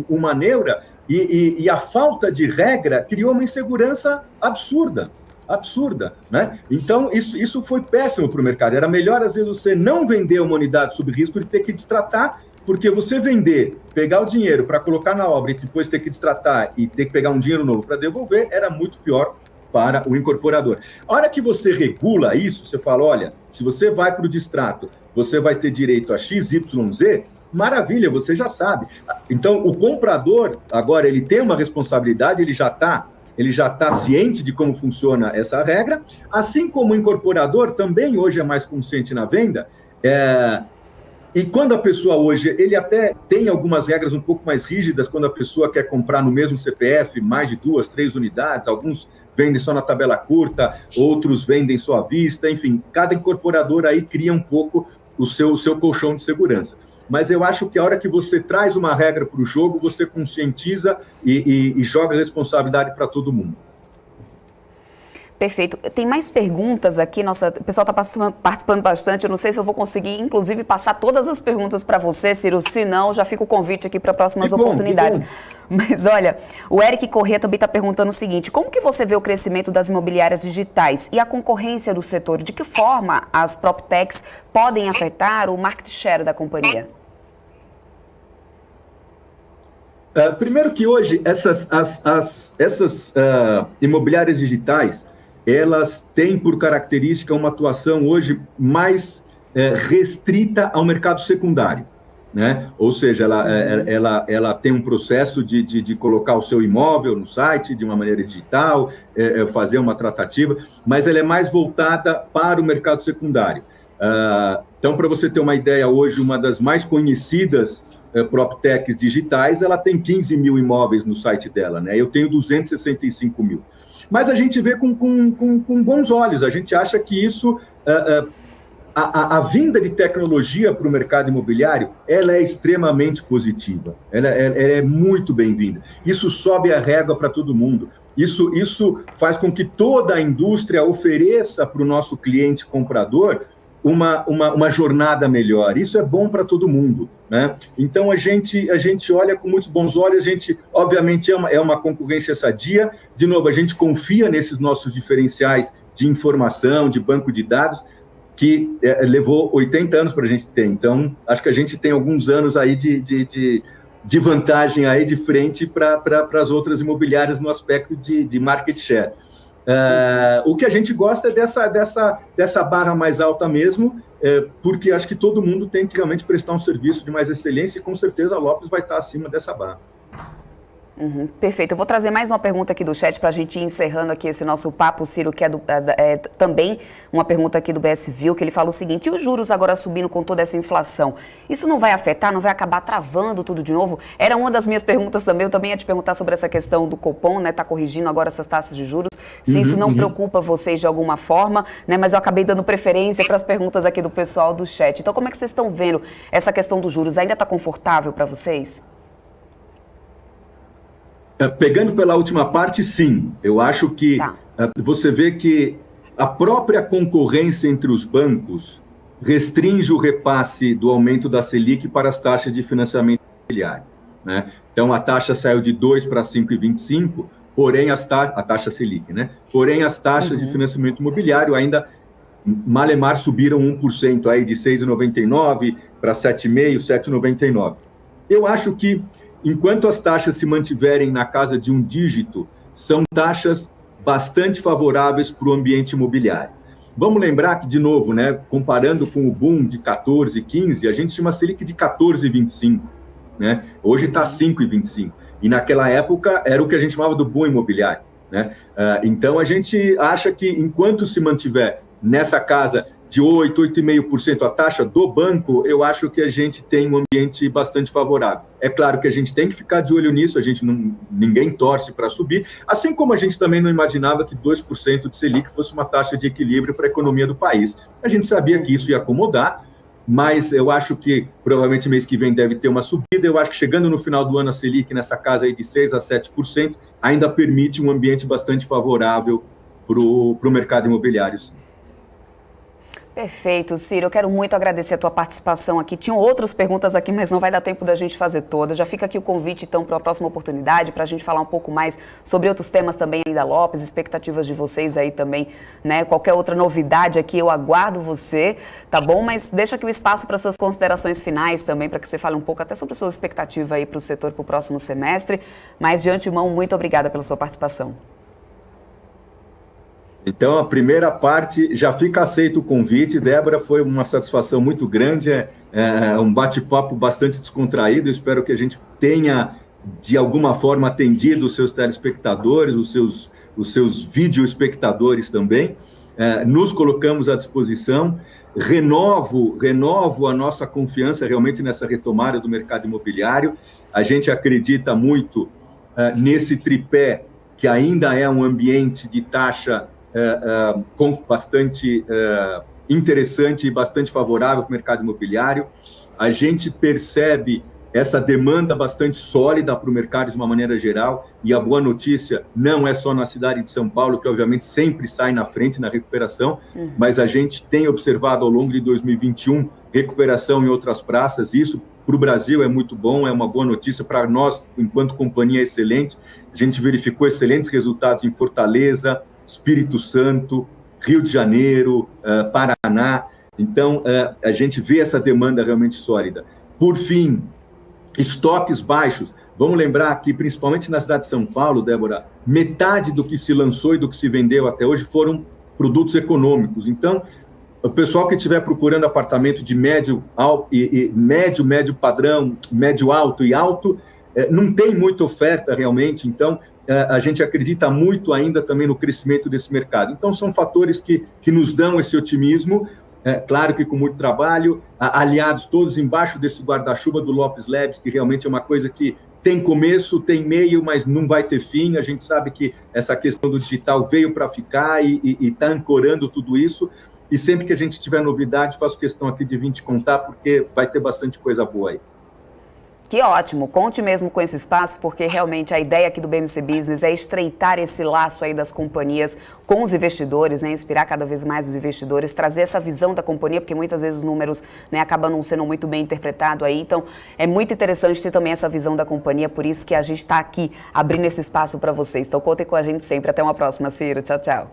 uma neura e a falta de regra criou uma insegurança absurda, né? Então, isso foi péssimo para o mercado. Era melhor, às vezes, você não vender uma unidade sob risco de ter que destratar, porque você vender, pegar o dinheiro para colocar na obra e depois ter que destratar e ter que pegar um dinheiro novo para devolver, era muito pior para o incorporador. A hora que você regula isso, você fala, olha, se você vai para o distrato, você vai ter direito a XYZ, maravilha, você já sabe. Então, o comprador, agora, ele tem uma responsabilidade, ele já está ciente de como funciona essa regra, assim como o incorporador também hoje é mais consciente na venda, e quando a pessoa hoje, ele até tem algumas regras um pouco mais rígidas quando a pessoa quer comprar no mesmo CPF mais de 2, 3 unidades, alguns vendem só na tabela curta, outros vendem só à vista, enfim, cada incorporador aí cria um pouco o seu colchão de segurança. Mas eu acho que a hora que você traz uma regra para o jogo, você conscientiza e joga a responsabilidade para todo mundo. Perfeito. Tem mais perguntas aqui, o pessoal está participando bastante, eu não sei se eu vou conseguir, inclusive, passar todas as perguntas para você, Ciro, se não, já fica o convite aqui para próximas oportunidades. Mas olha, o Eric Corrêa também está perguntando o seguinte, como que você vê o crescimento das imobiliárias digitais e a concorrência do setor? De que forma as PropTechs podem afetar o market share da companhia? Primeiro que hoje, essas imobiliárias digitais, elas têm por característica uma atuação hoje mais restrita ao mercado secundário, né? Ou seja, ela tem um processo de colocar o seu imóvel no site de uma maneira digital, fazer uma tratativa, mas ela é mais voltada para o mercado secundário. Então, para você ter uma ideia, hoje uma das mais conhecidas PropTechs digitais, ela tem 15 mil imóveis no site dela, né? Eu tenho 265 mil. Mas a gente vê com bons olhos, a gente acha que isso, a vinda de tecnologia para o mercado imobiliário, ela é extremamente positiva, ela é muito bem-vinda. Isso sobe a régua para todo mundo. Isso faz com que toda a indústria ofereça para o nosso cliente comprador uma jornada melhor. Isso é bom para todo mundo, né? Então, a gente olha com muitos bons olhos, a gente, obviamente, é uma concorrência sadia. De novo, a gente confia nesses nossos diferenciais de informação, de banco de dados, que levou 80 anos para a gente ter. Então, acho que a gente tem alguns anos aí de vantagem aí de frente para as outras imobiliárias no aspecto de market share. O que a gente gosta é dessa barra mais alta mesmo, porque acho que todo mundo tem que realmente prestar um serviço de mais excelência e com certeza a Lopes vai estar acima dessa barra. Perfeito. Eu vou trazer mais uma pergunta aqui do chat para a gente ir encerrando aqui esse nosso papo, Ciro, que é também uma pergunta aqui do BS View, que ele fala o seguinte, e os juros agora subindo com toda essa inflação, isso não vai afetar, não vai acabar travando tudo de novo? Era uma das minhas perguntas também, eu também ia te perguntar sobre essa questão do Copom, né, tá corrigindo agora essas taxas de juros, se isso não preocupa vocês de alguma forma, né, mas eu acabei dando preferência para as perguntas aqui do pessoal do chat. Então, como é que vocês estão vendo essa questão dos juros? Ainda está confortável para vocês? Pegando pela última parte, sim. Eu acho que você vê que a própria concorrência entre os bancos restringe o repasse do aumento da Selic para as taxas de financiamento imobiliário, né? Então, a taxa saiu de 2 para 5,25, porém a taxa Selic, né? Porém, as taxas de financiamento imobiliário ainda, malemar, subiram 1%, aí de 6,99 para 7,5, 7,99. Eu acho que enquanto as taxas se mantiverem na casa de um dígito, são taxas bastante favoráveis para o ambiente imobiliário. Vamos lembrar que, de novo, né, comparando com o boom de 14, 15, a gente tinha uma Selic de 14,25, né? Hoje está 5,25. E naquela época era o que a gente chamava do boom imobiliário, né? Então, a gente acha que enquanto se mantiver nessa casa de 8, 8,5% a taxa do banco, eu acho que a gente tem um ambiente bastante favorável. É claro que a gente tem que ficar de olho nisso, ninguém torce para subir, assim como a gente também não imaginava que 2% de Selic fosse uma taxa de equilíbrio para a economia do país. A gente sabia que isso ia acomodar, mas eu acho que provavelmente mês que vem deve ter uma subida. Eu acho que chegando no final do ano a Selic nessa casa aí de 6 a 7% ainda permite um ambiente bastante favorável para o mercado imobiliário. Perfeito, Ciro. Eu quero muito agradecer a tua participação aqui. Tinham outras perguntas aqui, mas não vai dar tempo da gente fazer todas. Já fica aqui o convite, então, para a próxima oportunidade, para a gente falar um pouco mais sobre outros temas também aí da Lopes, expectativas de vocês aí também, né? Qualquer outra novidade aqui, eu aguardo você, tá bom? Mas deixa aqui o espaço para suas considerações finais também, para que você fale um pouco até sobre a sua expectativa aí para o setor para o próximo semestre. Mas, de antemão, muito obrigada pela sua participação. Então, a primeira parte, já fica aceito o convite. Débora, foi uma satisfação muito grande, um bate-papo bastante descontraído. Espero que a gente tenha, de alguma forma, atendido os seus telespectadores, os seus videoespectadores também. Nos colocamos à disposição. Renovo a nossa confiança realmente nessa retomada do mercado imobiliário. A gente acredita muito nesse tripé que ainda é um ambiente de taxa bastante interessante e bastante favorável para o mercado imobiliário. A gente percebe essa demanda bastante sólida para o mercado de uma maneira geral, e a boa notícia não é só na cidade de São Paulo, que obviamente sempre sai na frente na recuperação, mas a gente tem observado ao longo de 2021 recuperação em outras praças. Isso para o Brasil é muito bom, é uma boa notícia para nós, enquanto companhia excelente. A gente verificou excelentes resultados em Fortaleza, Espírito Santo, Rio de Janeiro, Paraná. Então, a gente vê essa demanda realmente sólida. Por fim, estoques baixos. Vamos lembrar que, principalmente na cidade de São Paulo, Débora, metade do que se lançou e do que se vendeu até hoje foram produtos econômicos. Então, o pessoal que estiver procurando apartamento de médio padrão, médio alto e alto, não tem muita oferta realmente. Então, a gente acredita muito ainda também no crescimento desse mercado. Então, são fatores que nos dão esse otimismo. Claro que com muito trabalho, aliados todos embaixo desse guarda-chuva do Lopes Labs, que realmente é uma coisa que tem começo, tem meio, mas não vai ter fim. A gente sabe que essa questão do digital veio para ficar e está ancorando tudo isso. E sempre que a gente tiver novidade, faço questão aqui de vir te contar, porque vai ter bastante coisa boa aí. Que ótimo, conte mesmo com esse espaço, porque realmente a ideia aqui do BMC Business é estreitar esse laço aí das companhias com os investidores, né, inspirar cada vez mais os investidores, trazer essa visão da companhia, porque muitas vezes os números, né, acabam não sendo muito bem interpretados aí. Então, é muito interessante ter também essa visão da companhia, por isso que a gente está aqui abrindo esse espaço para vocês. Então, contem com a gente sempre. Até uma próxima, Ciro. Tchau, tchau.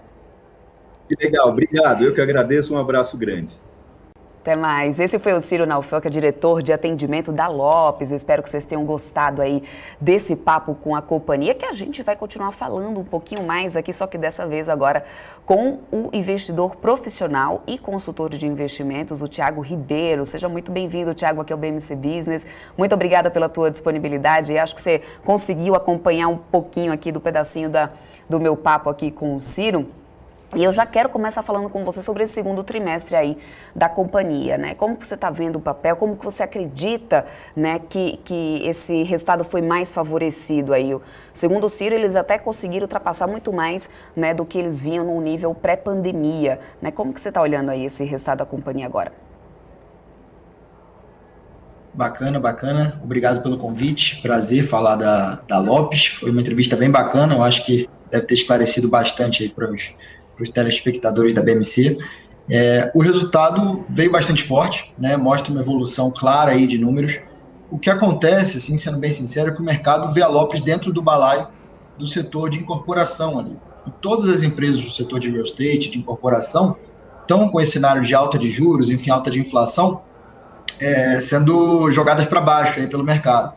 Que legal, obrigado. Eu que agradeço, um abraço grande. Até mais. Esse foi o Ciro Naufel, que é diretor de atendimento da Lopes. Eu espero que vocês tenham gostado aí desse papo com a companhia, que a gente vai continuar falando um pouquinho mais aqui, só que dessa vez agora com o investidor profissional e consultor de investimentos, o Thiago Ribeiro. Seja muito bem-vindo, Thiago, aqui ao BMC Business. Muito obrigada pela tua disponibilidade e acho que você conseguiu acompanhar um pouquinho aqui do pedacinho do meu papo aqui com o Ciro. E eu já quero começar falando com você sobre esse segundo trimestre aí da companhia, né? Como que você está vendo o papel, como que você acredita, né, que esse resultado foi mais favorecido aí? Segundo o Ciro, eles até conseguiram ultrapassar muito mais, né, do que eles vinham no nível pré-pandemia, né? Como que você está olhando aí esse resultado da companhia agora? Bacana, bacana. Obrigado pelo convite. Prazer falar da Lopes. Foi uma entrevista bem bacana. Eu acho que deve ter esclarecido bastante aí para os telespectadores da BMC. O resultado veio bastante forte, né? Mostra uma evolução clara aí de números. O que acontece, assim, sendo bem sincero, é que o mercado vê a Lopes dentro do balaio do setor de incorporação ali. E todas as empresas do setor de real estate, de incorporação, estão com esse cenário de alta de juros, enfim, alta de inflação, sendo jogadas para baixo aí pelo mercado.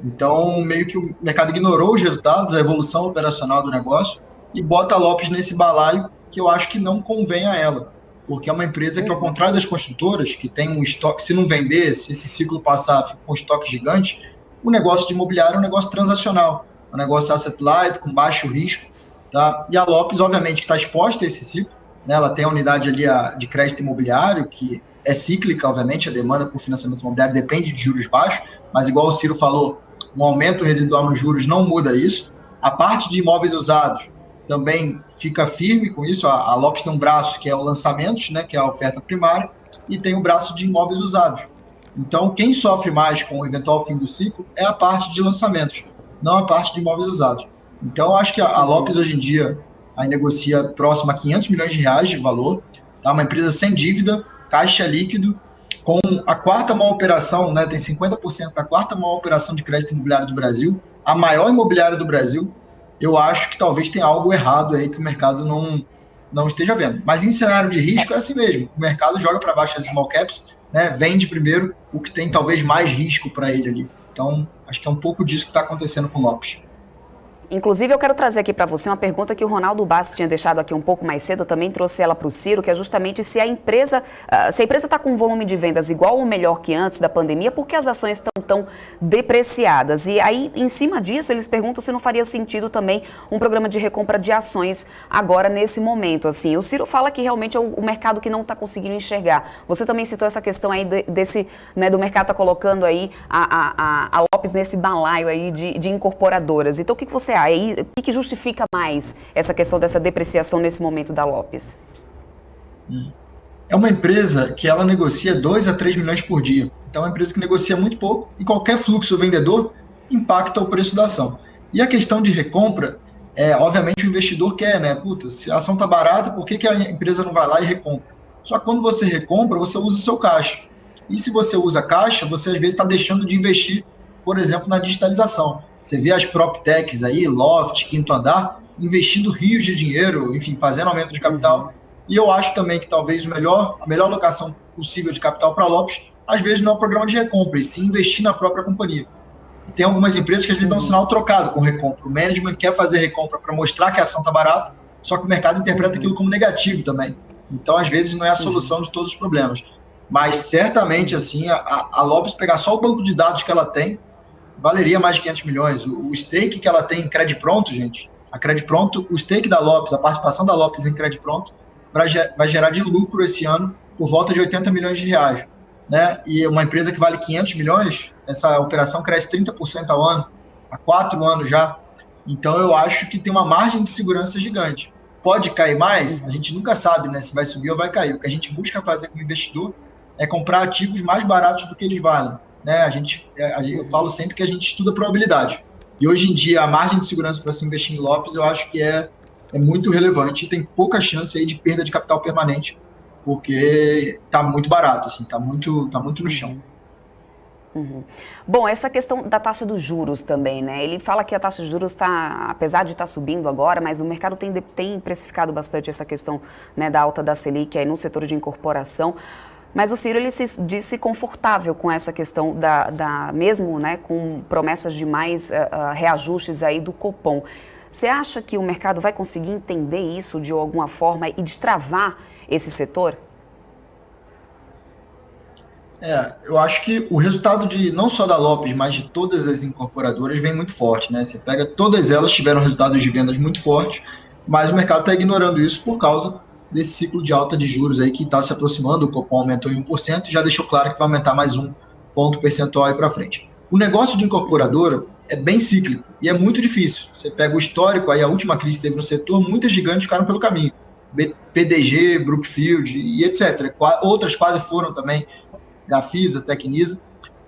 Então, meio que o mercado ignorou os resultados, a evolução operacional do negócio, e bota a Lopes nesse balaio que eu acho que não convém a ela, porque é uma empresa que, ao contrário das construtoras, que tem um estoque, se não vender, se esse ciclo passar, fica com um estoque gigante, o negócio de imobiliário é um negócio transacional, é um negócio asset light, com baixo risco, tá? E a Lopes, obviamente, que está exposta a esse ciclo, né? Ela tem a unidade ali de crédito imobiliário, que é cíclica, obviamente, a demanda por financiamento imobiliário depende de juros baixos, mas igual o Ciro falou, um aumento residual nos juros não muda isso. A parte de imóveis usados também fica firme com isso. A Lopes tem um braço que é o lançamentos, né, que é a oferta primária, e tem o braço de imóveis usados. Então, quem sofre mais com o eventual fim do ciclo é a parte de lançamentos, não a parte de imóveis usados. Então, eu acho que a Lopes, hoje em dia, aí negocia próximo a 500 milhões de reais de valor, tá? Uma empresa sem dívida, caixa líquido, com a quarta maior operação, né, tem 50% da quarta maior operação de crédito imobiliário do Brasil, a maior imobiliária do Brasil. Eu acho que talvez tenha algo errado aí que o mercado não esteja vendo. Mas em cenário de risco é assim mesmo. O mercado joga para baixo as small caps, né, vende primeiro o que tem talvez mais risco para ele ali. Então, acho que é um pouco disso que está acontecendo com o Lopes. Inclusive, eu quero trazer aqui para você uma pergunta que o Ronaldo Bassi tinha deixado aqui um pouco mais cedo, eu também trouxe ela para o Ciro, que é justamente se a empresa está com um volume de vendas igual ou melhor que antes da pandemia, por que as ações estão tão depreciadas? E aí, em cima disso, eles perguntam se não faria sentido também um programa de recompra de ações agora, nesse momento. Assim, o Ciro fala que realmente é o mercado que não está conseguindo enxergar. Você também citou essa questão aí né, do mercado está colocando aí a Lopes nesse balaio aí de incorporadoras. Então, o que você aí, o que justifica mais essa questão dessa depreciação nesse momento da Lopes? É uma empresa que ela negocia 2 a 3 milhões por dia. Então é uma empresa que negocia muito pouco e qualquer fluxo vendedor impacta o preço da ação. E a questão de recompra, obviamente o investidor quer, né? Puta, se a ação está barata, por que a empresa não vai lá e recompra? Só que quando você recompra, você usa o seu caixa. E se você usa caixa, você às vezes está deixando de investir, por exemplo, na digitalização. Você vê as PropTechs aí, Loft, Quinto Andar, investindo rios de dinheiro, enfim, fazendo aumento de capital. E eu acho também que talvez a melhor alocação possível de capital para a Lopes, às vezes não é o programa de recompra, e sim investir na própria companhia. Tem algumas empresas que às vezes dão um sinal trocado com recompra. O management quer fazer recompra para mostrar que a ação está barata, só que o mercado interpreta aquilo como negativo também. Então, às vezes, não é a solução de todos os problemas. Mas, certamente, assim, a Lopes pegar só o banco de dados que ela tem, valeria mais de 500 milhões. O stake que ela tem em Crédito Pronto, gente, a Crédito Pronto, o stake da Lopes, a participação da Lopes em Crédito Pronto, vai gerar de lucro esse ano por volta de 80 milhões de reais. Né? E uma empresa que vale 500 milhões, essa operação cresce 30% ao ano, há 4 anos já. Então, eu acho que tem uma margem de segurança gigante. Pode cair mais? A gente nunca sabe, né, se vai subir ou vai cair. O que a gente busca fazer como investidor é comprar ativos mais baratos do que eles valem. Né? Eu falo sempre que a gente estuda probabilidade. E hoje em dia, a margem de segurança para se investir em Lopes, eu acho que é muito relevante e tem pouca chance aí de perda de capital permanente, porque está muito barato, assim, tá muito no chão. Bom, essa questão da taxa dos juros também, né? Ele fala que a taxa de juros está, apesar de estar subindo agora, mas o mercado tem precificado bastante essa questão, né, da alta da Selic aí no setor de incorporação. Mas o Ciro, ele se disse confortável com essa questão mesmo, né, com promessas de mais reajustes aí do Copom. Você acha que o mercado vai conseguir entender isso de alguma forma e destravar esse setor? Eu acho que o resultado não só da Lopes, mas de todas as incorporadoras vem muito forte, né? Você pega, todas elas tiveram resultados de vendas muito fortes, mas o mercado está ignorando isso por causa desse ciclo de alta de juros aí que está se aproximando. O Copom aumentou em 1% e já deixou claro que vai aumentar mais 1 ponto percentual aí para frente. O negócio de incorporadora é bem cíclico e é muito difícil. Você pega o histórico, aí a última crise que teve no setor, muitas gigantes ficaram pelo caminho. PDG, Brookfield e etc. Outras quase foram também, Gafisa, Tecnisa,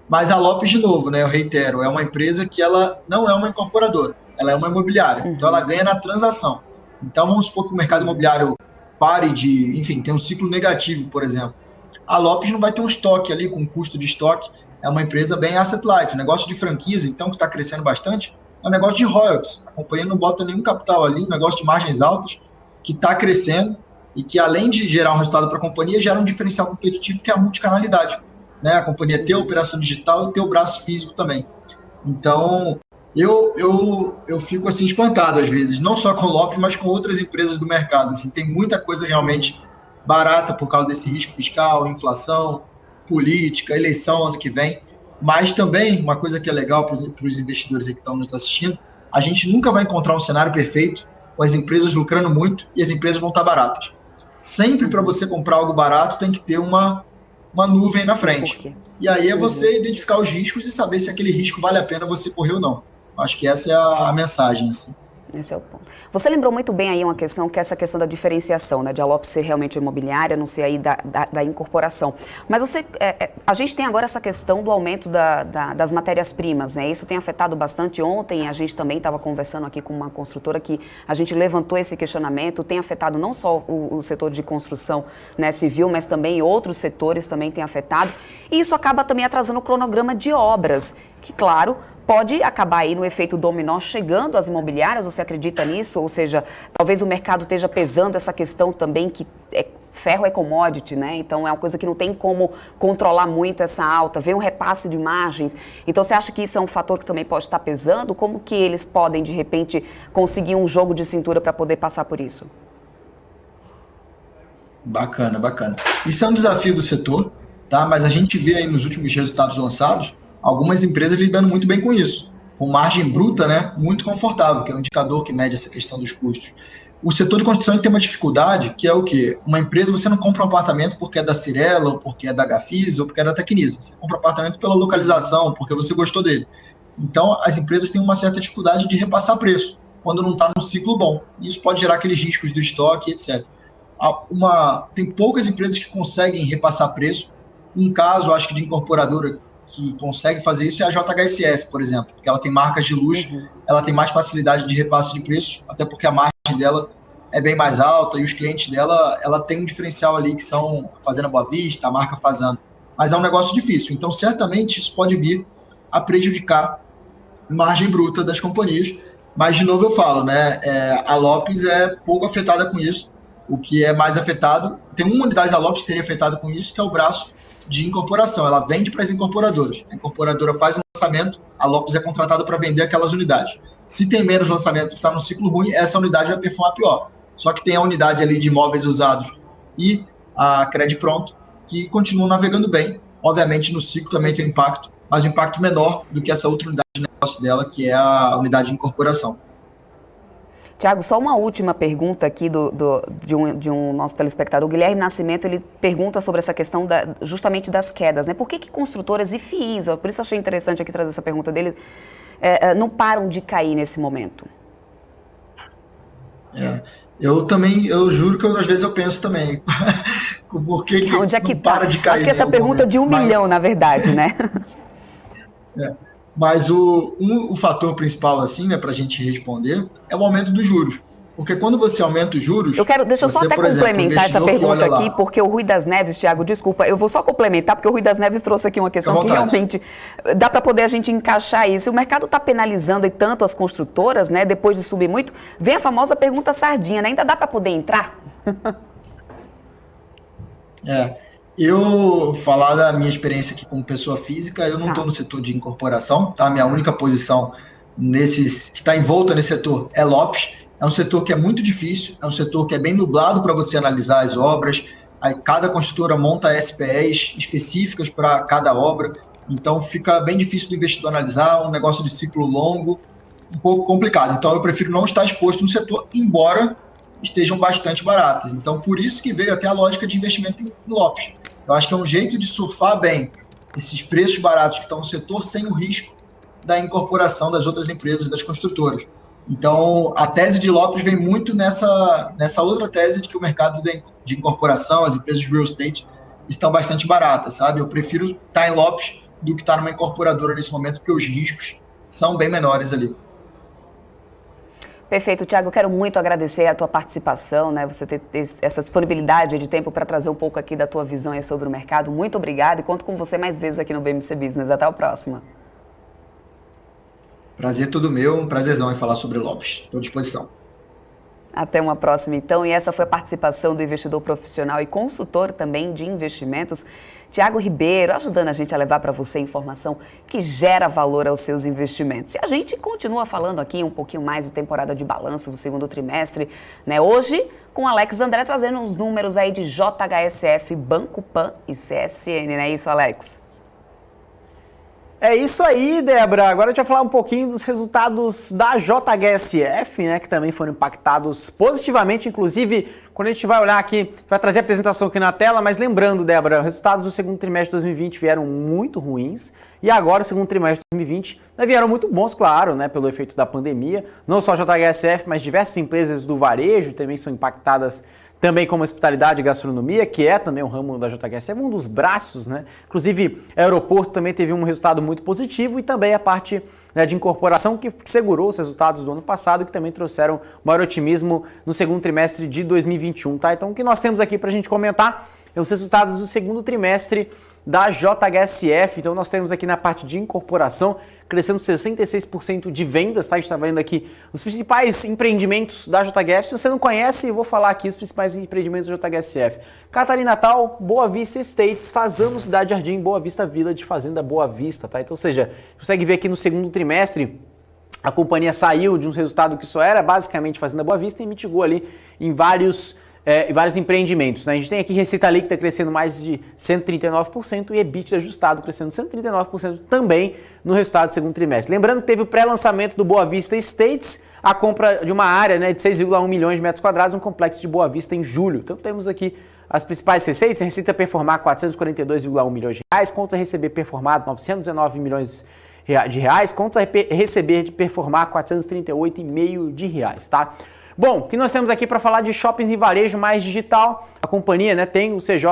mas a Lopes, de novo, né, eu reitero, é uma empresa que ela não é uma incorporadora, ela é uma imobiliária, então ela ganha na transação. Então vamos supor que o mercado imobiliário pare tem um ciclo negativo, por exemplo. A Lopes não vai ter um estoque ali com custo de estoque, é uma empresa bem asset light, um negócio de franquias, então, que está crescendo bastante, é um negócio de royalties, a companhia não bota nenhum capital ali, um negócio de margens altas, que está crescendo, e que, além de gerar um resultado para a companhia, gera um diferencial competitivo, que é a multicanalidade. Né? A companhia ter a operação digital e ter o braço físico também. Então, eu fico assim espantado, às vezes, não só com o Lopes, mas com outras empresas do mercado. Assim, tem muita coisa realmente barata por causa desse risco fiscal, inflação, política, eleição ano que vem. Mas também, uma coisa que é legal para os investidores aí que estão nos assistindo, a gente nunca vai encontrar um cenário perfeito com as empresas lucrando muito e as empresas vão estar baratas. Sempre, para você comprar algo barato, tem que ter uma nuvem na frente. E aí é você identificar os riscos e saber se aquele risco vale a pena você correr ou não. Acho que essa é a mensagem, assim. Esse é o ponto. Você lembrou muito bem aí uma questão, que é essa questão da diferenciação, né? De a Lopes ser realmente imobiliária, não ser aí da incorporação. Mas a gente tem agora essa questão do aumento das matérias-primas, né? Isso tem afetado bastante. Ontem a gente também estava conversando aqui com uma construtora que a gente levantou esse questionamento, tem afetado não só o setor de construção, né, civil, mas também outros setores também tem afetado. E isso acaba também atrasando o cronograma de obras, que, claro, pode acabar aí no efeito dominó chegando às imobiliárias. Você acredita nisso? Ou seja, talvez o mercado esteja pesando essa questão também, que ferro é commodity, né? Então é uma coisa que não tem como controlar muito essa alta, vem um repasse de margens. Então você acha que isso é um fator que também pode estar pesando? Como que eles podem, de repente, conseguir um jogo de cintura para poder passar por isso? Bacana. Isso é um desafio do setor, tá? Mas a gente vê aí nos últimos resultados lançados algumas empresas lidando muito bem com isso, com margem bruta, né, muito confortável, que é um indicador que mede essa questão dos custos. O setor de construção tem uma dificuldade, que é o quê? Uma empresa, você não compra um apartamento porque é da Cirela, ou porque é da Gafisa, ou porque é da Tecnisa. Você compra um apartamento pela localização, porque você gostou dele. Então, as empresas têm uma certa dificuldade de repassar preço quando não está num ciclo bom. Isso pode gerar aqueles riscos do estoque, etc. Tem poucas empresas que conseguem repassar preço. Um caso, acho que de incorporadora que consegue fazer isso é a JHSF, por exemplo, porque ela tem marcas de luxo, ela tem mais facilidade de repasse de preço, até porque a margem dela é bem mais alta e os clientes dela, ela tem um diferencial ali que são a Fazenda Boa Vista, a marca Fazano, mas é um negócio difícil. Então, certamente, isso pode vir a prejudicar a margem bruta das companhias, mas, de novo, eu falo, né, a Lopes é pouco afetada com isso. O que é mais afetado, tem uma unidade da Lopes que seria afetada com isso, que é o braço de incorporação. Ela vende para as incorporadoras. A incorporadora faz um lançamento, a Lopes é contratada para vender aquelas unidades. Se tem menos lançamento, que está no ciclo ruim, essa unidade vai performar pior. Só que tem a unidade ali de imóveis usados e a Crédito Pronto, que continuam navegando bem. Obviamente, no ciclo também tem impacto, mas um impacto menor do que essa outra unidade de negócio dela, que é a unidade de incorporação. Tiago, só uma última pergunta aqui de um nosso telespectador. O Guilherme Nascimento, ele pergunta sobre essa questão justamente das quedas, né? Por que construtoras e FIIs, por isso eu achei interessante aqui trazer essa pergunta deles, não param de cair nesse momento? Eu juro que às vezes eu penso também, por que onde é que não para de cair? Acho que essa pergunta é de 1 milhão, na verdade, né? Mas o fator principal, assim, né, para a gente responder, é o aumento dos juros. Porque quando você aumenta os juros... Deixa eu só até complementar essa pergunta aqui, porque o Rui das Neves, Tiago, desculpa, eu vou só complementar, porque o Rui das Neves trouxe aqui uma questão que realmente dá para poder a gente encaixar isso. O mercado está penalizando e tanto as construtoras, né, depois de subir muito, vem a famosa pergunta sardinha, né? Ainda dá para poder entrar? Eu falar da minha experiência aqui como pessoa física, eu não estou no setor de incorporação, tá? Minha única posição que está envolta nesse setor é Lopes. É um setor que é muito difícil, é um setor que é bem nublado para você analisar as obras. Aí cada construtora monta SPEs específicas para cada obra, então fica bem difícil do investidor analisar, um negócio de ciclo longo, um pouco complicado. Então eu prefiro não estar exposto no setor, embora estejam bastante baratas. Então por isso que veio até a lógica de investimento em Lopes. Eu acho que é um jeito de surfar bem esses preços baratos que estão no setor sem o risco da incorporação das outras empresas, das construtoras. Então, a tese de Lopes vem muito nessa outra tese de que o mercado de incorporação, as empresas de real estate, estão bastante baratas, sabe? Eu prefiro estar em Lopes do que estar numa incorporadora nesse momento, porque os riscos são bem menores ali. Perfeito, Tiago, eu quero muito agradecer a tua participação, né? Você ter essa disponibilidade de tempo para trazer um pouco aqui da tua visão aí sobre o mercado. Muito obrigada e conto com você mais vezes aqui no BMC Business. Até a próxima. Prazer todo meu, um prazerzão em falar sobre Lopes. Estou à disposição. Até uma próxima, então. E essa foi a participação do investidor profissional e consultor também de investimentos, Tiago Ribeiro, ajudando a gente a levar para você informação que gera valor aos seus investimentos. E a gente continua falando aqui um pouquinho mais de temporada de balanço do segundo trimestre, né? Hoje, com Alex André trazendo uns números aí de JHSF, Banco Pan e CSN, não é isso, Alex? É isso aí, Débora. Agora a gente vai falar um pouquinho dos resultados da JHSF, né, que também foram impactados positivamente, inclusive quando a gente vai olhar aqui, vai trazer a apresentação aqui na tela, mas lembrando, Débora, os resultados do segundo trimestre de 2020 vieram muito ruins e agora o segundo trimestre de 2020 vieram muito bons, claro, né, pelo efeito da pandemia. Não só a JHSF, mas diversas empresas do varejo também são impactadas, também como hospitalidade e gastronomia, que é também um ramo da JHSF, um dos braços, né? Inclusive, o aeroporto também teve um resultado muito positivo e também a parte, né, de incorporação que segurou os resultados do ano passado, que também trouxeram maior otimismo no segundo trimestre de 2021, tá? Então, o que nós temos aqui para a gente comentar é os resultados do segundo trimestre da JHSF. Então, nós temos aqui na parte de incorporação, crescendo 66% de vendas, tá? A gente está vendo aqui os principais empreendimentos da JHSF. Se você não conhece, eu vou falar aqui os principais empreendimentos da JHSF. Catarina Natal, Boa Vista Estates, Fazano Cidade Jardim, Boa Vista Village, Fazenda Boa Vista, tá? Então, ou seja, você consegue ver aqui no segundo trimestre, a companhia saiu de um resultado que só era basicamente Fazenda Boa Vista e mitigou ali em vários empreendimentos, né? A gente tem aqui receita líquida crescendo mais de 139% e EBITDA ajustado crescendo 139% também no resultado do segundo trimestre. Lembrando que teve o pré-lançamento do Boa Vista Estates, a compra de uma área, né, de 6,1 milhões de metros quadrados, um complexo de Boa Vista em julho. Então temos aqui as principais receitas, a receita performar 442,1 milhões de reais, conta receber performado 919 milhões contas a receber de performar 438,5 de reais, tá? Bom, o que nós temos aqui para falar de shoppings e varejo mais digital, a companhia, né, tem o CJ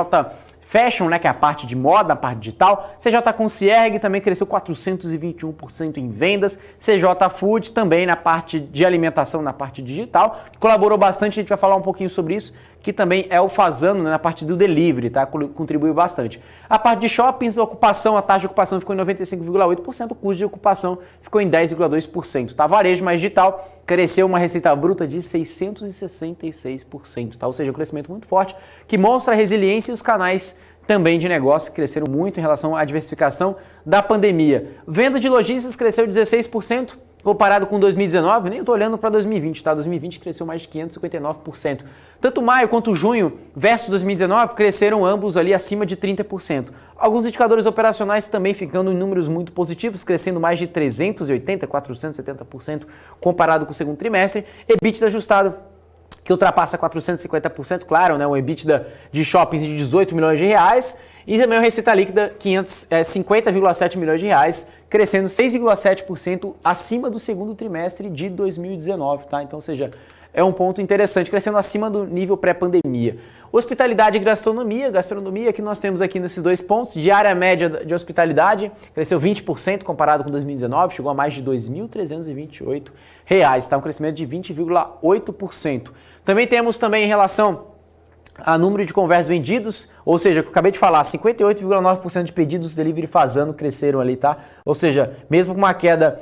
Fashion, né, que é a parte de moda, a parte digital. CJ Concierge também cresceu 421% em vendas. CJ Food também na parte de alimentação, na parte digital, que colaborou bastante, a gente vai falar um pouquinho sobre isso, que também é o Fazano, né, na parte do delivery, tá? Contribuiu bastante. A parte de shoppings, a ocupação, a taxa de ocupação ficou em 95,8%, o custo de ocupação ficou em 10,2%, tá? Varejo mais digital cresceu uma receita bruta de 666%, tá? Ou seja, um crescimento muito forte, que mostra a resiliência e os canais também de negócio que cresceram muito em relação à diversificação da pandemia. Venda de lojistas cresceu 16%, comparado com 2019, nem estou olhando para 2020, tá? 2020 cresceu mais de 559%. Tanto maio quanto junho versus 2019 cresceram ambos ali acima de 30%. Alguns indicadores operacionais também ficando em números muito positivos, crescendo mais de 380%, 470% comparado com o segundo trimestre. EBITDA ajustado, que ultrapassa 450%, claro, né? O EBITDA de shoppings de 18 milhões de reais. E também a receita líquida, 50,7 milhões de reais, crescendo 6,7% acima do segundo trimestre de 2019, tá? Então, ou seja, é um ponto interessante, crescendo acima do nível pré-pandemia. Hospitalidade e gastronomia que nós temos aqui nesses dois pontos. Diária média de hospitalidade cresceu 20% comparado com 2019, chegou a mais de R$ 2.328, tá? Um crescimento de 20,8%. Também temos em relação a número de conversos vendidos, ou seja, que eu acabei de falar, 58,9% de pedidos delivery Fazano cresceram ali, tá? Ou seja, mesmo com uma queda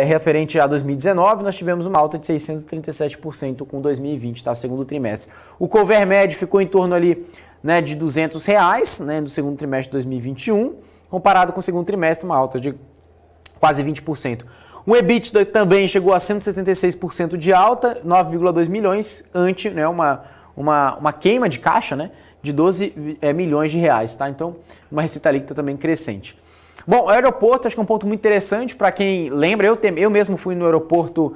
referente a 2019, nós tivemos uma alta de 637% com 2020, tá? Segundo trimestre. O cover médio ficou em torno ali, né, de R$200, né, no segundo trimestre de 2021, comparado com o segundo trimestre, uma alta de quase 20%. O EBITDA também chegou a 176% de alta, 9,2 milhões, ante, né, uma queima de caixa, né, de 12 milhões de reais, tá? Então, uma receita líquida também crescente. Bom, o aeroporto, acho que é um ponto muito interessante para quem lembra, eu mesmo fui no aeroporto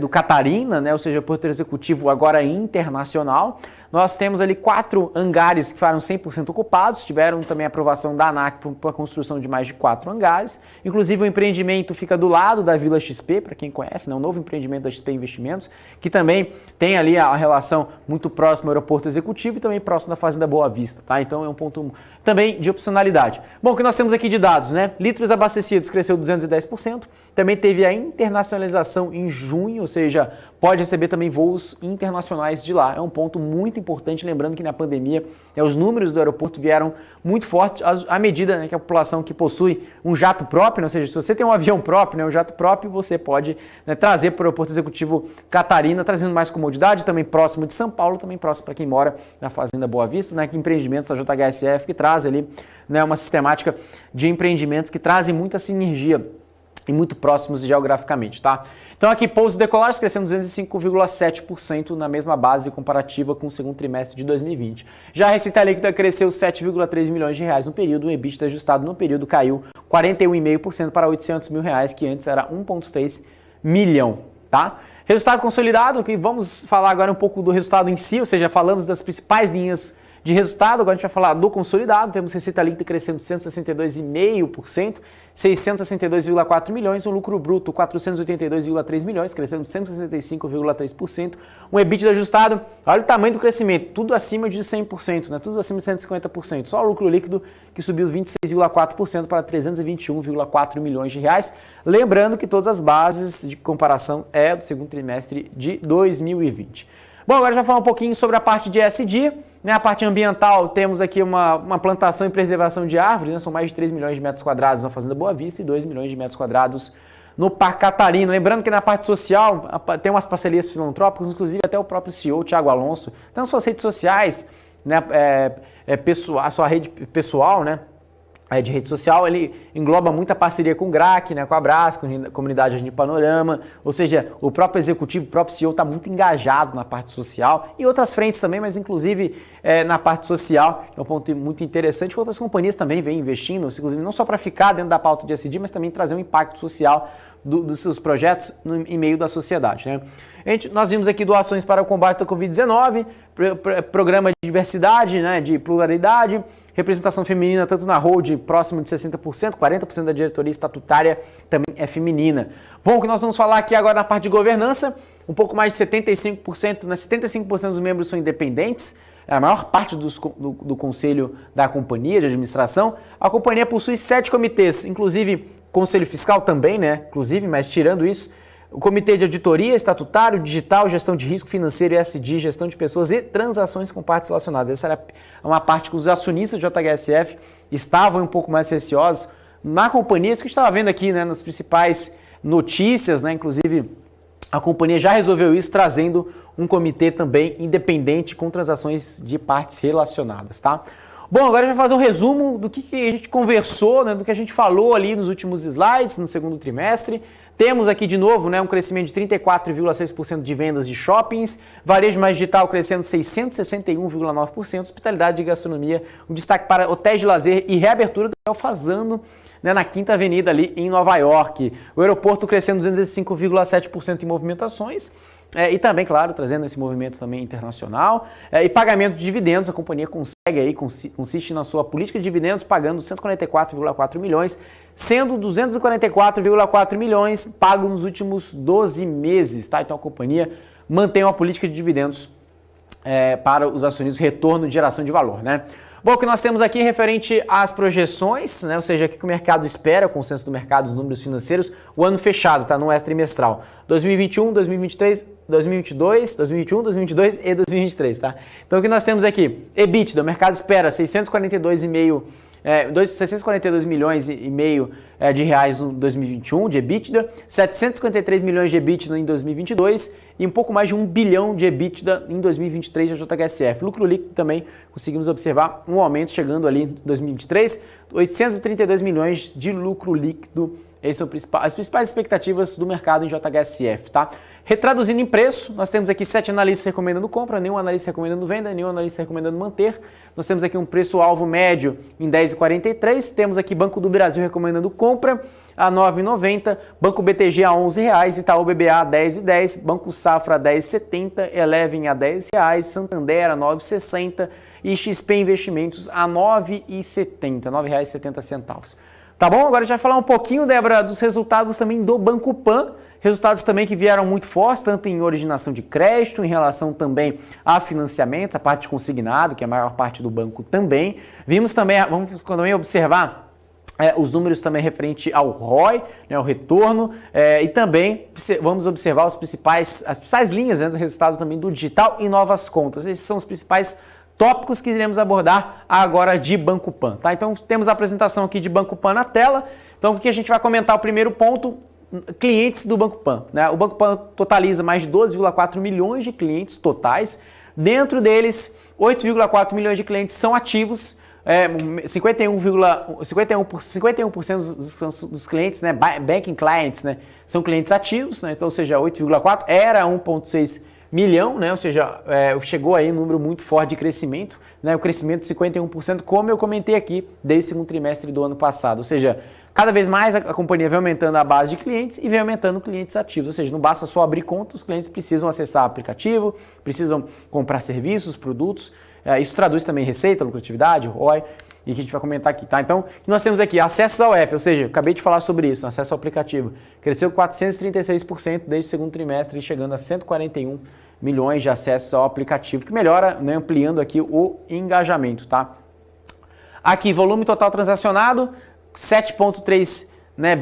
do Catarina, né, ou seja, aeroporto executivo agora internacional. Nós temos ali 4 hangares que ficaram 100% ocupados, tiveram também a aprovação da ANAC para a construção de mais de 4 hangares. Inclusive o empreendimento fica do lado da Vila XP, para quem conhece, né, um novo empreendimento da XP Investimentos, que também tem ali a relação muito próxima ao aeroporto executivo e também próximo da Fazenda Boa Vista, tá? Então é um ponto também de opcionalidade. Bom, o que nós temos aqui de dados, né? Litros abastecidos cresceu 210%, também teve a internacionalização em junho, ou seja, pode receber também voos internacionais de lá. É um ponto muito importante, lembrando que na pandemia os números do aeroporto vieram muito fortes à medida, né, que a população que possui um jato próprio, ou seja, se você tem um avião próprio, né, um jato próprio, você pode, né, trazer para o aeroporto executivo Catarina, trazendo mais comodidade, também próximo de São Paulo, também próximo para quem mora na Fazenda Boa Vista, né, empreendimentos da JHSF que traz ali, né, uma sistemática de empreendimentos que trazem muita sinergia e muito próximos geograficamente, tá? Então aqui, pousos e decolagens crescendo 205,7% na mesma base comparativa com o segundo trimestre de 2020. Já a receita líquida cresceu 7,3 milhões de reais no período, o EBITDA ajustado no período caiu 41,5% para 800 mil reais, que antes era 1,3 milhão, tá? Resultado consolidado, que vamos falar agora um pouco do resultado em si, ou seja, falamos das principais linhas de resultado, agora a gente vai falar do consolidado, temos receita líquida crescendo 162,5%, 662,4 milhões, um lucro bruto 482,3 milhões, crescendo 165,3%, um EBITDA ajustado, olha o tamanho do crescimento, tudo acima de 100%, né? Tudo acima de 150%, só o lucro líquido que subiu 26,4% para 321,4 milhões de reais, lembrando que todas as bases de comparação é do segundo trimestre de 2020. Bom, agora já falar um pouquinho sobre a parte de ESG, né? A parte ambiental, temos aqui uma plantação e preservação de árvores, né? São mais de 3 milhões de metros quadrados na Fazenda Boa Vista e 2 milhões de metros quadrados no Parque Catarina. Lembrando que na parte social tem umas parcerias filantrópicas, inclusive até o próprio CEO, Thiago Alonso, tem nas suas redes sociais, né? A sua rede pessoal, né? De rede social, ele engloba muita parceria com o GRAC, né, com a Brás, com a Comunidade de Panorama, ou seja, o próprio executivo, o próprio CEO está muito engajado na parte social e outras frentes também, mas inclusive na parte social, é um ponto muito interessante, que outras companhias também vêm investindo, inclusive não só para ficar dentro da pauta de ESG, mas também trazer um impacto social dos seus projetos em meio da sociedade, né? Nós vimos aqui doações para o combate à Covid-19, programa de diversidade, né, de pluralidade, representação feminina tanto na hold próximo de 60%, 40% da diretoria estatutária também é feminina. Bom, o que nós vamos falar aqui agora na parte de governança, um pouco mais de 75%, 75% dos membros são independentes, a maior parte do conselho da companhia de administração. A companhia possui 7 comitês, inclusive conselho fiscal também, né? Inclusive, mas tirando isso, o comitê de auditoria, estatutário, digital, gestão de risco financeiro, ESG, gestão de pessoas e transações com partes relacionadas. Essa era uma parte que os acionistas de JHSF estavam um pouco mais receosos na companhia, isso que a gente estava vendo aqui, né, nas principais notícias, né? Inclusive, a companhia já resolveu isso, trazendo um comitê também independente com transações de partes relacionadas, tá? Bom, agora a gente vai fazer um resumo do que a gente conversou, né, do que a gente falou ali nos últimos slides, no segundo trimestre. Temos aqui de novo, né, um crescimento de 34,6% de vendas de shoppings, varejo mais digital crescendo 661,9%, hospitalidade e gastronomia, um destaque para hotéis de lazer e reabertura do Hotel Fazano, né, na Quinta Avenida ali em Nova York. O aeroporto crescendo 205,7% em movimentações. E também, claro, trazendo esse movimento também internacional. E pagamento de dividendos, a companhia consegue aí, consiste na sua política de dividendos, pagando 144,4 milhões, sendo 244,4 milhões pagos nos últimos 12 meses, tá? Então a companhia mantém uma política de dividendos para os acionistas, retorno de geração de valor, né? Bom, o que nós temos aqui referente às projeções, né? Ou seja, o que o mercado espera, o consenso do mercado, os números financeiros, o ano fechado, tá? Não é trimestral. 2021, 2023, 2022, 2021, 2022 e 2023, tá? Então o que nós temos aqui? EBITDA, o mercado espera 642 milhões e meio de reais no 2021 de EBITDA, 753 milhões de EBITDA em 2022 e um pouco mais de 1 bilhão de EBITDA em 2023 da JHSF. Lucro líquido também conseguimos observar um aumento chegando ali em 2023, 832 milhões de lucro líquido. Essas são as principais expectativas do mercado em JHSF, tá? Retraduzindo em preço, nós temos aqui 7 analistas recomendando compra, nenhum analista recomendando venda, nenhum analista recomendando manter. Nós temos aqui um preço-alvo médio em 10,43, temos aqui Banco do Brasil recomendando compra a 9,90, Banco BTG a R$11, Itaú BBA a 10,10, Banco Safra a 10,70, Eleven a R$10, Santander a 9,60 e XP Investimentos a 9,70, R$9,70. Tá bom? Agora a gente vai falar um pouquinho, Débora, dos resultados também do Banco Pan, resultados também que vieram muito fortes, tanto em originação de crédito, em relação também a financiamentos, a parte de consignado, que é a maior parte do banco também. Vimos também, vamos também observar os números também referente ao ROI, né, o retorno, e também vamos observar as principais linhas, né, do resultado também do digital e novas contas. Esses são os principais tópicos que iremos abordar agora de Banco Pan, tá? Então temos a apresentação aqui de Banco Pan na tela. Então o que a gente vai comentar, o primeiro ponto, clientes do Banco Pan, né? O Banco Pan totaliza mais de 12,4 milhões de clientes totais. Dentro deles, 8,4 milhões de clientes são ativos, 51% dos clientes, né, banking clients, né, são clientes ativos, né? Então, ou seja, 8,4 era 1,6 milhão, né? Ou seja, chegou aí um número muito forte de crescimento, né? O crescimento de 51%, como eu comentei aqui, desde o segundo trimestre do ano passado. Ou seja, cada vez mais a companhia vem aumentando a base de clientes e vem aumentando clientes ativos. Ou seja, não basta só abrir conta, os clientes precisam acessar o aplicativo, precisam comprar serviços, produtos. Isso traduz também receita, lucratividade, ROI, e que a gente vai comentar aqui, tá? Então, nós temos aqui acessos ao app, ou seja, eu acabei de falar sobre isso, acesso ao aplicativo. Cresceu 436% desde o segundo trimestre, chegando a 141 milhões de acessos ao aplicativo, que melhora, né, ampliando aqui o engajamento, tá? Aqui, volume total transacionado, 7,3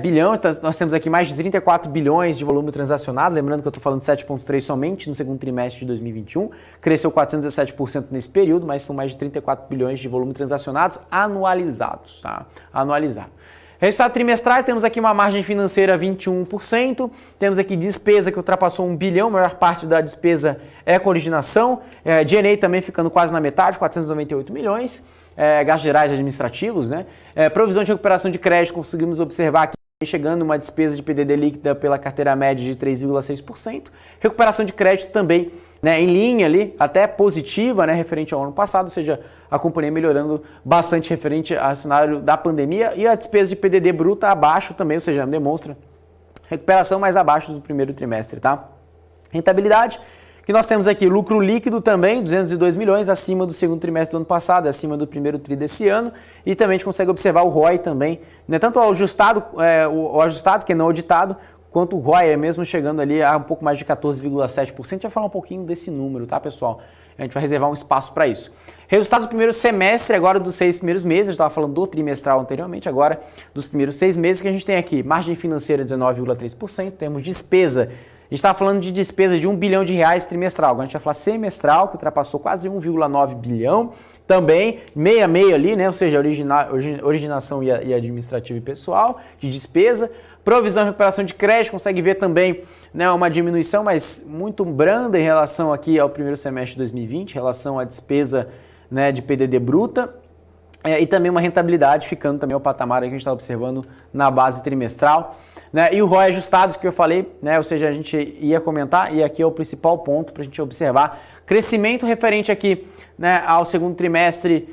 bilhão, então nós temos aqui mais de 34 bilhões de volume transacionado, lembrando que eu estou falando 7,3 somente no segundo trimestre de 2021, cresceu 417% nesse período, mas são mais de 34 bilhões de volume transacionados anualizados, tá? Anualizado. Resultado trimestral, temos aqui uma margem financeira 21%, temos aqui despesa que ultrapassou 1 bilhão, a maior parte da despesa é com originação, G&A também ficando quase na metade, 498 milhões, gastos gerais administrativos, né? Provisão de recuperação de crédito, conseguimos observar aqui chegando uma despesa de PDD líquida pela carteira média de 3,6%, recuperação de crédito também, né, em linha ali, até positiva, né, referente ao ano passado, ou seja, a companhia melhorando bastante referente ao cenário da pandemia, e a despesa de PDD bruta abaixo também, ou seja, demonstra recuperação mais abaixo do primeiro trimestre, tá? Rentabilidade, que nós temos aqui lucro líquido também, 202 milhões, acima do segundo trimestre do ano passado, acima do primeiro tri desse ano, e também a gente consegue observar o ROI também, né, tanto o ajustado, que é não auditado, quanto o ROI mesmo chegando ali a um pouco mais de 14,7%. A gente vai falar um pouquinho desse número, tá, pessoal? A gente vai reservar um espaço para isso. Resultados do primeiro semestre, agora dos 6 primeiros meses, eu estava falando do trimestral anteriormente, agora dos primeiros 6 meses que a gente tem aqui. Margem financeira 19,3%, temos despesa. A gente estava falando de despesa de R$1 bilhão trimestral, agora a gente vai falar semestral, que ultrapassou quase 1,9 bilhão, também meia ali, né? Ou seja, originação e administrativa e pessoal, de despesa. Provisão e recuperação de crédito, consegue ver também, né, uma diminuição, mas muito branda em relação aqui ao primeiro semestre de 2020, em relação à despesa, né, de PDD bruta. E também uma rentabilidade ficando também ao patamar que a gente está observando na base trimestral. Né? E o ROI ajustado que eu falei, né? Ou seja, a gente ia comentar, e aqui é o principal ponto para a gente observar. Crescimento referente aqui, né, ao segundo trimestre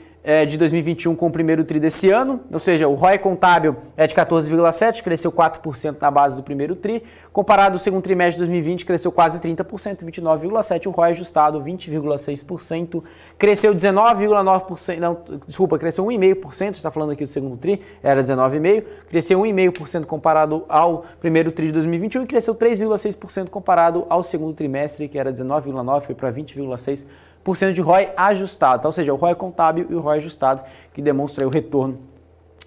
de 2021 com o primeiro tri desse ano, ou seja, o ROI contábil é de 14,7%, cresceu 4% na base do primeiro tri, comparado ao segundo trimestre de 2020, cresceu quase 30%, 29,7%, o ROI ajustado 20,6%, cresceu 19,9%, não, desculpa, cresceu 1,5%, está falando aqui do segundo tri, era 19,5%, cresceu 1,5% comparado ao primeiro tri de 2021 e cresceu 3,6% comparado ao segundo trimestre, que era 19,9%, foi para 20,6%. de ROI ajustado, tá? Ou seja, o ROI contábil e o ROI ajustado que demonstra aí o retorno,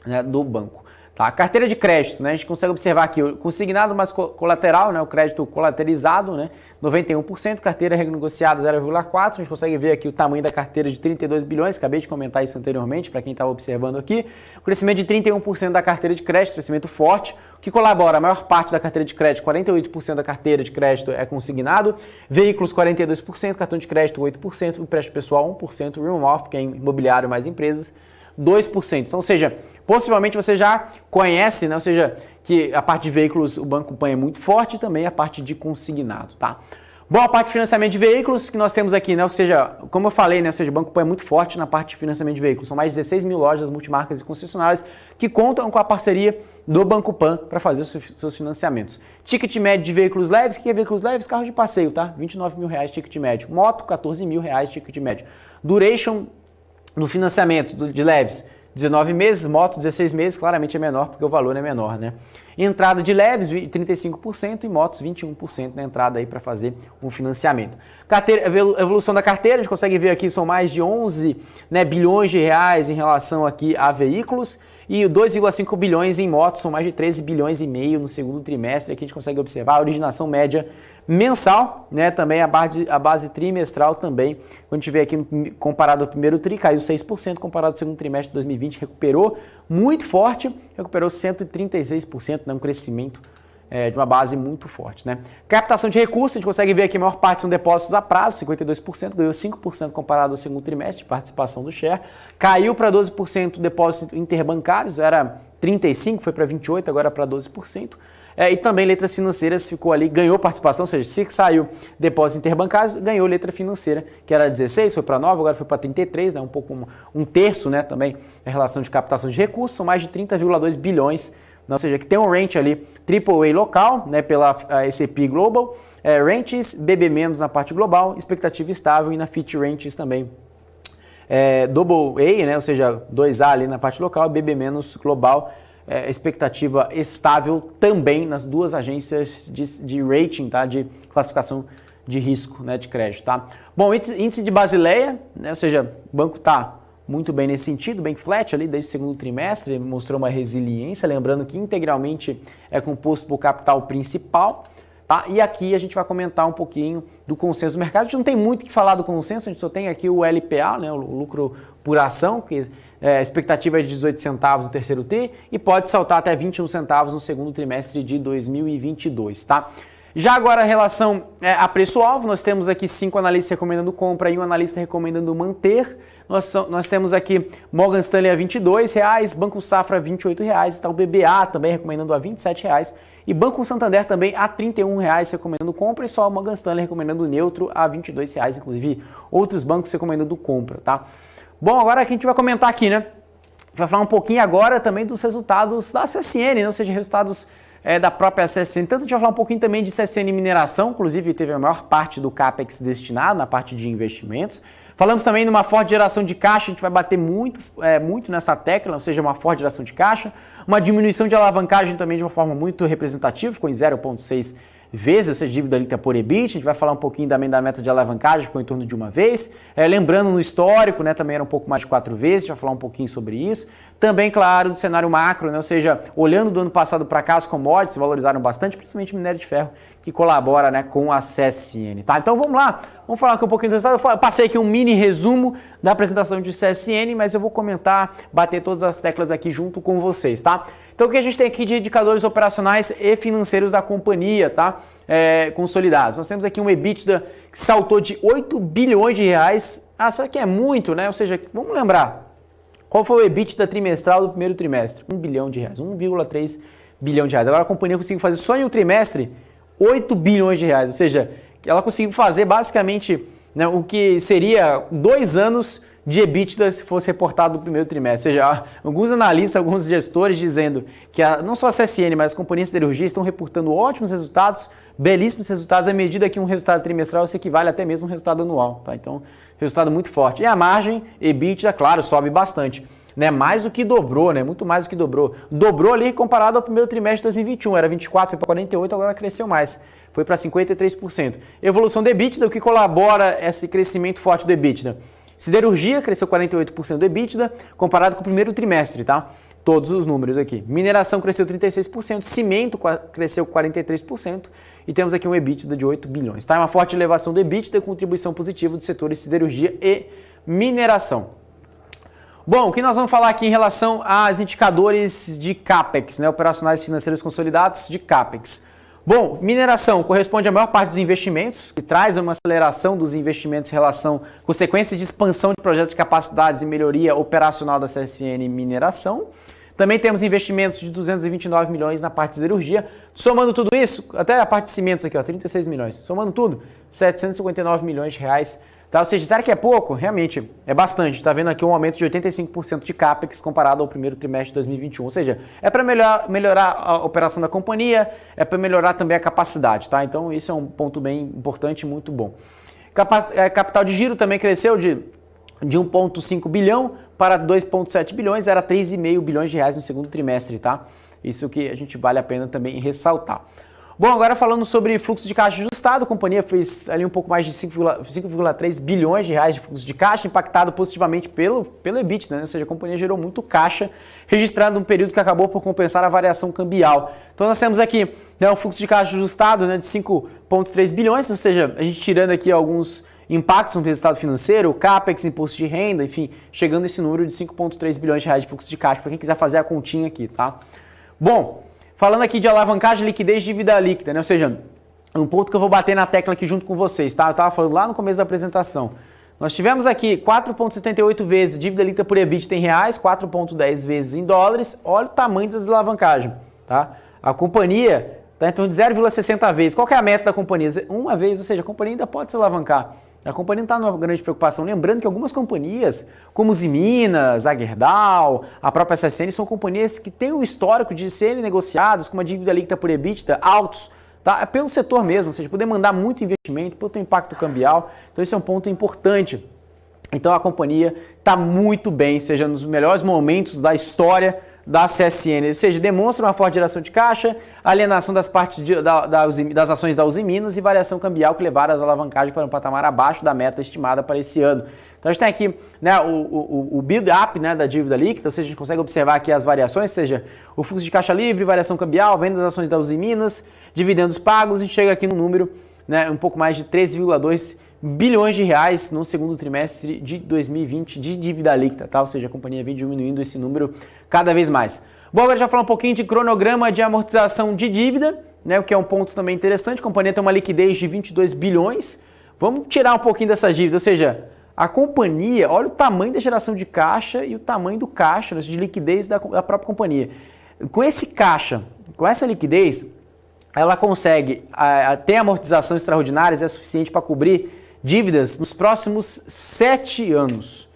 né, do banco. Tá? A carteira de crédito, né, a gente consegue observar aqui o consignado mais colateral, né, o crédito colateralizado, né, 91%, carteira renegociada 0,4%, a gente consegue ver aqui o tamanho da carteira de 32 bilhões, acabei de comentar isso anteriormente para quem estava observando aqui, o crescimento de 31% da carteira de crédito, crescimento forte, o que colabora, a maior parte da carteira de crédito, 48% da carteira de crédito é consignado, veículos 42%, cartão de crédito 8%, empréstimo pessoal 1%, real-off, que é imobiliário mais empresas, 2%. Então, ou seja, possivelmente você já conhece, né? Ou seja, que a parte de veículos o Banco Pan é muito forte e também a parte de consignado, tá? Bom, a parte de financiamento de veículos que nós temos aqui, né? Ou seja, como eu falei, né? Ou seja, o Banco Pan é muito forte na parte de financiamento de veículos. São mais de 16 mil lojas multimarcas e concessionárias que contam com a parceria do Banco Pan para fazer os seus financiamentos. Ticket médio de veículos leves, que é veículos leves? Carro de passeio, tá? R$29 mil ticket médio. Moto, R$14 mil ticket médio. Duration no financiamento de leves, 19 meses, moto 16 meses, claramente é menor porque o valor é menor, né? Entrada de leves, 35% e motos 21% na entrada aí para fazer um financiamento. Carteira, evolução da carteira, a gente consegue ver aqui, são mais de 11, né, bilhões de reais em relação aqui a veículos e 2,5 bilhões em motos, são mais de 13 bilhões e meio no segundo trimestre. Aqui a gente consegue observar a originação média mensal, né, também a base trimestral também, quando a gente vê aqui comparado ao primeiro tri, caiu 6%, comparado ao segundo trimestre de 2020, recuperou muito forte, recuperou 136%, né, um crescimento de uma base muito forte, né. Captação de recursos, a gente consegue ver aqui a maior parte são depósitos a prazo, 52%, ganhou 5% comparado ao segundo trimestre de participação do share, caiu para 12% depósitos interbancários, era 35%, foi para 28%, agora para 12%. E também letras financeiras ficou ali, ganhou participação, ou seja, se saiu depósitos interbancários, ganhou letra financeira, que era 16, foi para 9, agora foi para 33, né, um pouco, um terço, né, também em relação de captação de recursos, são mais de 30,2 bilhões, ou seja, que tem um range ali, AAA local, né, pela S&P Global, ranges, BB- na parte global, expectativa estável e na Fitch Ranges também. AA, né, ou seja, 2A ali na parte local, BB- global, expectativa estável também nas duas agências de rating, tá? De classificação de risco, né, de crédito. Tá? Bom, índice de Basileia, né, ou seja, o banco está muito bem nesse sentido, bem flat ali desde o segundo trimestre, mostrou uma resiliência, lembrando que integralmente é composto por capital principal. Tá? E aqui a gente vai comentar um pouquinho do consenso do mercado. A gente não tem muito o que falar do consenso, a gente só tem aqui o LPA, né, o lucro por ação, que a expectativa é de 18 centavos no terceiro tri e pode saltar até 21 centavos no segundo trimestre de 2022. Tá? Já agora, em relação a preço-alvo, nós temos aqui 5 analistas recomendando compra e um analista recomendando manter. Nós temos aqui Morgan Stanley a R$ 22,00, Banco Safra a R$ 28,00, tá o BBA também recomendando a R$ 27,00 e Banco Santander também a R$ 31,00 recomendando compra e só o Morgan Stanley recomendando neutro a R$ 22,00, inclusive outros bancos recomendando compra, tá? Bom, agora a gente vai comentar aqui, né? Vai falar um pouquinho agora também dos resultados da CSN, né? Ou seja, resultados da própria CSN. Tanto a gente vai falar um pouquinho também de CSN Mineração, inclusive teve a maior parte do CAPEX destinado na parte de investimentos. Falamos também de uma forte geração de caixa, a gente vai bater muito nessa tecla, ou seja, uma forte geração de caixa, uma diminuição de alavancagem também de uma forma muito representativa, ficou em 0,6 vezes, ou seja, dívida líquida por EBIT. A gente vai falar um pouquinho também da meta de alavancagem, ficou em torno de 1 vez. Lembrando, no histórico, né, também era um pouco mais de 4 vezes, a gente vai falar um pouquinho sobre isso. Também, claro, do cenário macro, né, ou seja, olhando do ano passado para cá, as commodities valorizaram bastante, principalmente o minério de ferro, que colabora, né, com a CSN. Tá? Então vamos lá, vamos falar aqui um pouquinho do resultado. Eu passei aqui um mini resumo da apresentação de CSN, mas eu vou comentar, bater todas as teclas aqui junto com vocês, tá? Então o que a gente tem aqui de indicadores operacionais e financeiros da companhia, tá? Consolidados. Nós temos aqui um EBITDA que saltou de 8 bilhões de reais. Será que é muito, né? Ou seja, vamos lembrar, qual foi o EBITDA trimestral do primeiro trimestre? 1 bilhão de reais, 1,3 bilhão de reais. Agora a companhia conseguiu fazer só em um trimestre 8 bilhões de reais, ou seja, ela conseguiu fazer basicamente, né, o que seria 2 anos de EBITDA se fosse reportado no primeiro trimestre. Ou seja, alguns analistas, alguns gestores dizendo que não só a CSN, mas as companhias de siderurgia estão reportando ótimos resultados, belíssimos resultados, à medida que um resultado trimestral se equivale até mesmo a um resultado anual. Tá? Então, resultado muito forte. E a margem EBITDA, claro, sobe bastante. Né, mais do que dobrou, né, muito mais do que dobrou. Dobrou ali comparado ao primeiro trimestre de 2021, era 24, foi para 48, agora cresceu mais, foi para 53%. Evolução do EBITDA, o que colabora esse crescimento forte do EBITDA? Siderurgia cresceu 48% do EBITDA, comparado com o primeiro trimestre, tá? Todos os números aqui. Mineração cresceu 36%, cimento cresceu 43%, e temos aqui um EBITDA de 8 bilhões, tá? Uma forte elevação do EBITDA, contribuição positiva dos setores siderurgia e mineração. Bom, o que nós vamos falar aqui em relação aos indicadores de CAPEX, né, operacionais financeiros consolidados de CAPEX. Bom, mineração corresponde à maior parte dos investimentos, que traz uma aceleração dos investimentos em relação à consequência de expansão de projetos de capacidades e melhoria operacional da CSN Mineração. Também temos investimentos de 229 milhões na parte de siderurgia. Somando tudo isso, até a parte de cimentos aqui, ó, 36 milhões. Somando tudo, 759 milhões de reais. Tá? Ou seja, será que é pouco? Realmente, é bastante. Está vendo aqui um aumento de 85% de CAPEX comparado ao primeiro trimestre de 2021. Ou seja, é para melhorar a operação da companhia, é para melhorar também a capacidade. Tá? Então, isso é um ponto bem importante e muito bom. Capital de giro também cresceu de 1,5 bilhão para 2,7 bilhões, era 3,5 bilhões de reais no segundo trimestre. Tá? Isso que a gente vale a pena também ressaltar. Bom, agora falando sobre fluxo de caixa ajustado, a companhia fez ali um pouco mais de 5,3 bilhões de reais de fluxo de caixa, impactado positivamente pelo EBITDA, né? Ou seja, a companhia gerou muito caixa, registrando um período que acabou por compensar a variação cambial. Então nós temos aqui, né, um fluxo de caixa ajustado, né, de 5,3 bilhões, ou seja, a gente tirando aqui alguns impactos no resultado financeiro, CAPEX, imposto de renda, enfim, chegando a esse número de 5,3 bilhões de reais de fluxo de caixa, para quem quiser fazer a continha aqui, tá? Bom, falando aqui de alavancagem, liquidez e dívida líquida, né? Ou seja, um ponto que eu vou bater na tecla aqui junto com vocês, tá? Eu estava falando lá no começo da apresentação. Nós tivemos aqui 4,78 vezes dívida líquida por EBITDA em reais, 4,10 vezes em dólares. Olha o tamanho das alavancagem, tá? A companhia está em torno de 0,60 vezes. Qual que é a meta da companhia? 1 vez, ou seja, a companhia ainda pode se alavancar. A companhia não está numa grande preocupação. Lembrando que algumas companhias, como Usiminas, a Gerdau, a própria CSN, são companhias que têm o histórico de serem negociadas com uma dívida líquida por EBITDA altos, tá? É pelo setor mesmo, ou seja, poder mandar muito investimento, pelo impacto cambial. Então esse é um ponto importante. Então a companhia está muito bem, seja nos melhores momentos da história da CSN, ou seja, demonstra uma forte geração de caixa, alienação das partes das ações da Usiminas e variação cambial que levaram as alavancagens para um patamar abaixo da meta estimada para esse ano. Então a gente tem aqui, né, o build-up, né, da dívida líquida, ou seja, a gente consegue observar aqui as variações, ou seja, o fluxo de caixa livre, variação cambial, venda das ações da Usiminas, dividendos pagos, e chega aqui no número, né, um pouco mais de 13,2 bilhões de reais no segundo trimestre de 2020 de dívida líquida, tá? Ou seja, a companhia vem diminuindo esse número cada vez mais. Bom, agora já falar um pouquinho de cronograma de amortização de dívida, né? O que é um ponto também interessante. A companhia tem uma liquidez de 22 bilhões. Vamos tirar um pouquinho dessa dívida, ou seja, a companhia, olha o tamanho da geração de caixa e o tamanho do caixa, né, de liquidez da própria companhia. Com esse caixa, com essa liquidez, ela consegue ter amortização extraordinárias, é suficiente para cobrir dívidas nos próximos 7 anos.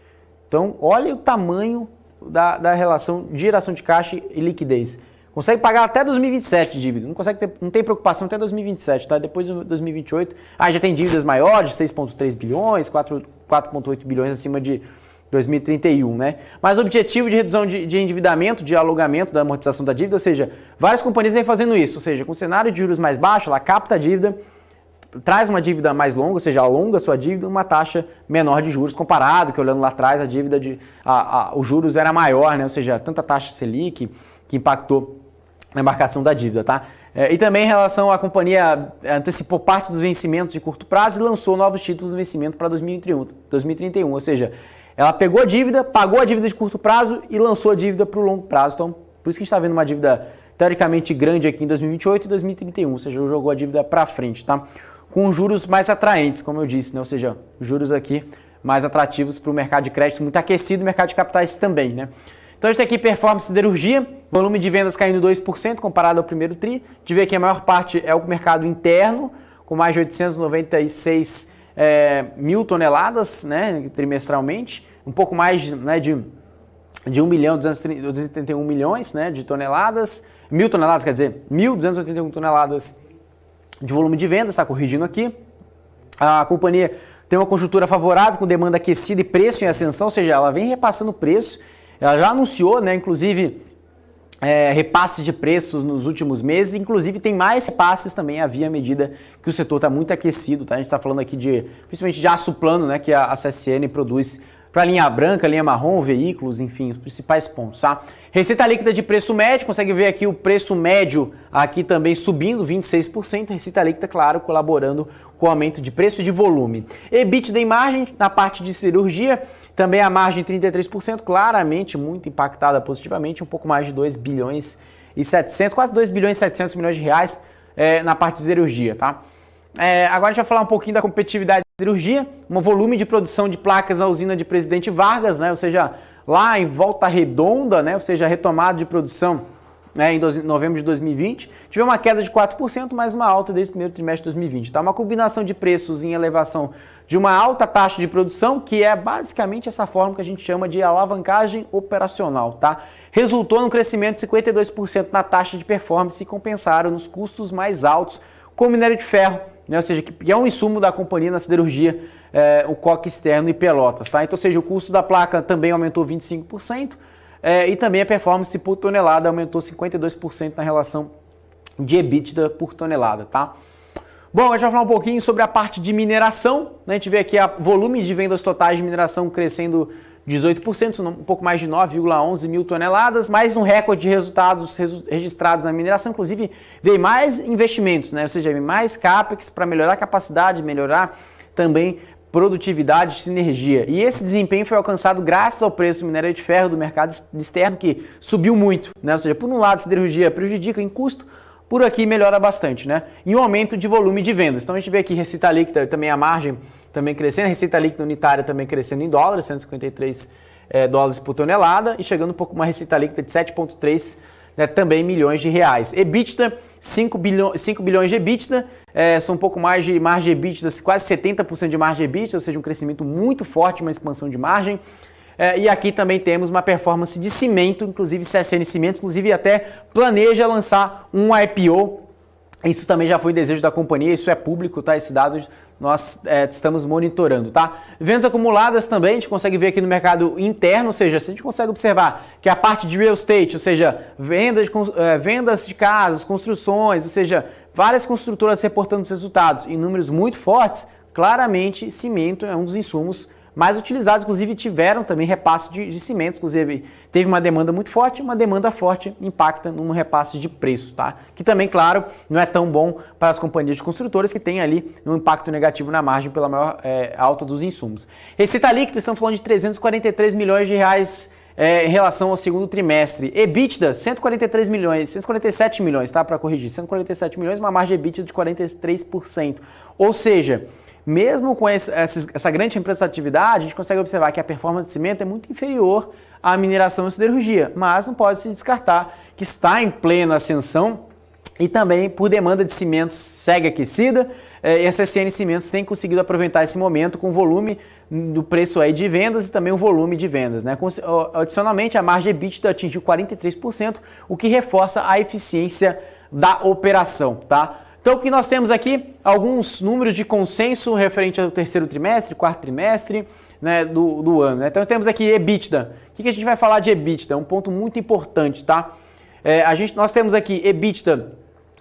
Então, olha o tamanho da relação de geração de caixa e liquidez. consegue pagar até 2027 de dívida, não tem preocupação até 2027, tá? Depois de 2028, já tem dívidas maiores, 6,3 bilhões, 4,8 bilhões acima de 2031, né? Mas o objetivo de redução de endividamento, de alugamento da amortização da dívida, ou seja, várias companhias vêm fazendo isso, ou seja, com cenário de juros mais baixo, ela capta a dívida, traz uma dívida mais longa, ou seja, alonga a sua dívida, uma taxa menor de juros comparado, que olhando lá atrás, a dívida os juros era maior, né? Ou seja, tanta taxa Selic que impactou na embarcação da dívida, tá? E também em relação à companhia, antecipou parte dos vencimentos de curto prazo e lançou novos títulos de vencimento para 2031, ou seja, ela pegou a dívida, pagou a dívida de curto prazo e lançou a dívida para o longo prazo. Então, por isso que a gente está vendo uma dívida teoricamente grande aqui em 2028 e 2031, ou seja, jogou a dívida para frente, tá? Com juros mais atraentes, como eu disse, né? Ou seja, juros aqui mais atrativos para o mercado de crédito, muito aquecido, o mercado de capitais também, né? Então a gente tem aqui performance siderurgia, volume de vendas caindo 2% comparado ao primeiro tri. A gente vê que a maior parte é o mercado interno, com mais de 896 mil toneladas, né, trimestralmente, um pouco mais, né, de 1.231 milhões, né, de toneladas, 1.281 toneladas de volume de vendas, está corrigindo aqui. A companhia tem uma conjuntura favorável, com demanda aquecida e preço em ascensão, ou seja, ela vem repassando preço. Ela já anunciou, né, inclusive, repasses de preços nos últimos meses, inclusive tem mais repasses também à medida que o setor está muito aquecido, tá? A gente está falando aqui principalmente de aço plano, né, que a CSN produz para linha branca, linha marrom, veículos, enfim, os principais pontos, tá? Receita líquida de preço médio, consegue ver aqui o preço médio aqui também subindo 26%, receita líquida, claro, colaborando com o aumento de preço e de volume. EBITDA em margem, na parte de cirurgia, também a margem 33%, claramente muito impactada positivamente, um pouco mais de 2 bilhões e 700, quase 2 bilhões e 700 milhões de reais na parte de cirurgia, tá? Agora a gente vai falar um pouquinho da competitividade da cirurgia, um volume de produção de placas na usina de Presidente Vargas, né? Ou seja, lá em Volta Redonda, né? Ou seja, retomada de produção, né, em novembro de 2020, tivemos uma queda de 4%, mas uma alta desde o primeiro trimestre de 2020. Tá? Uma combinação de preços em elevação de uma alta taxa de produção, que é basicamente essa forma que a gente chama de alavancagem operacional. Tá? Resultou num crescimento de 52% na taxa de performance e compensaram nos custos mais altos com o minério de ferro, né? Ou seja, que é um insumo da companhia na siderurgia, o coque externo e Pelotas. Tá? Então, ou seja, o custo da placa também aumentou 25%, e também a performance por tonelada aumentou 52% na relação de EBITDA por tonelada, tá? Bom, a gente vai falar um pouquinho sobre a parte de mineração, né? A gente vê aqui o volume de vendas totais de mineração crescendo 18%, um pouco mais de 9,11 mil toneladas, mais um recorde de resultados registrados na mineração, inclusive veio mais investimentos, né? Ou seja, veio mais CAPEX para melhorar a capacidade, melhorar também produtividade e sinergia. E esse desempenho foi alcançado graças ao preço do minério de ferro do mercado externo, que subiu muito, né? Ou seja, por um lado a siderurgia prejudica em custo, por aqui melhora bastante, né? E um aumento de volume de vendas. Então a gente vê aqui receita líquida, também a margem também crescendo, a receita líquida unitária também crescendo em dólares, 153 dólares por tonelada, e chegando um pouco uma receita líquida de 7,3 também milhões de reais. EBITDA, 5 bilhões de EBITDA, são um pouco mais de margem de EBITDA, quase 70% de margem de EBITDA, ou seja, um crescimento muito forte, uma expansão de margem. E aqui também temos uma performance de cimento, inclusive CSN Cimentos, inclusive até planeja lançar um IPO. Isso também já foi desejo da companhia, isso é público, tá? Esse dado nós estamos monitorando, tá? Vendas acumuladas também, a gente consegue ver aqui no mercado interno, ou seja, se a gente consegue observar que a parte de real estate, ou seja, vendas de casas, construções, ou seja, várias construtoras reportando os resultados em números muito fortes, claramente cimento é um dos insumos mais utilizados, inclusive tiveram também repasse de cimentos, inclusive teve uma demanda muito forte, uma demanda forte impacta num repasse de preço, tá? Que também, claro, não é tão bom para as companhias de construtoras que tem ali um impacto negativo na margem pela maior alta dos insumos. Receita líquida, estamos falando de 343 milhões de reais em relação ao segundo trimestre. EBITDA, 147 milhões, tá? Para corrigir, 147 milhões, uma margem de EBITDA de 43%. Ou seja, mesmo com essa grande representatividade, a gente consegue observar que a performance de cimento é muito inferior à mineração e siderurgia, mas não pode se descartar que está em plena ascensão e também por demanda de cimentos segue aquecida, e a CSN Cimentos tem conseguido aproveitar esse momento com volume do preço aí de vendas e também o volume de vendas, né? Adicionalmente, a margem EBITDA atingiu 43%, o que reforça a eficiência da operação, tá? Então, o que nós temos aqui? Alguns números de consenso referente ao terceiro trimestre, quarto trimestre, né, do ano, né? Então, temos aqui EBITDA. O que a gente vai falar de EBITDA? É um ponto muito importante, tá? Nós temos aqui EBITDA,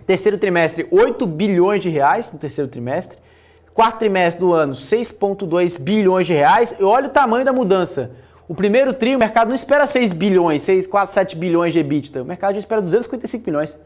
terceiro trimestre, 8 bilhões de reais no terceiro trimestre. Quarto trimestre do ano, 6,2 bilhões de reais. E olha o tamanho da mudança. O primeiro tri, o mercado não espera 6 bilhões, 6, quase 7 bilhões de EBITDA. O mercado já espera 255 bilhões.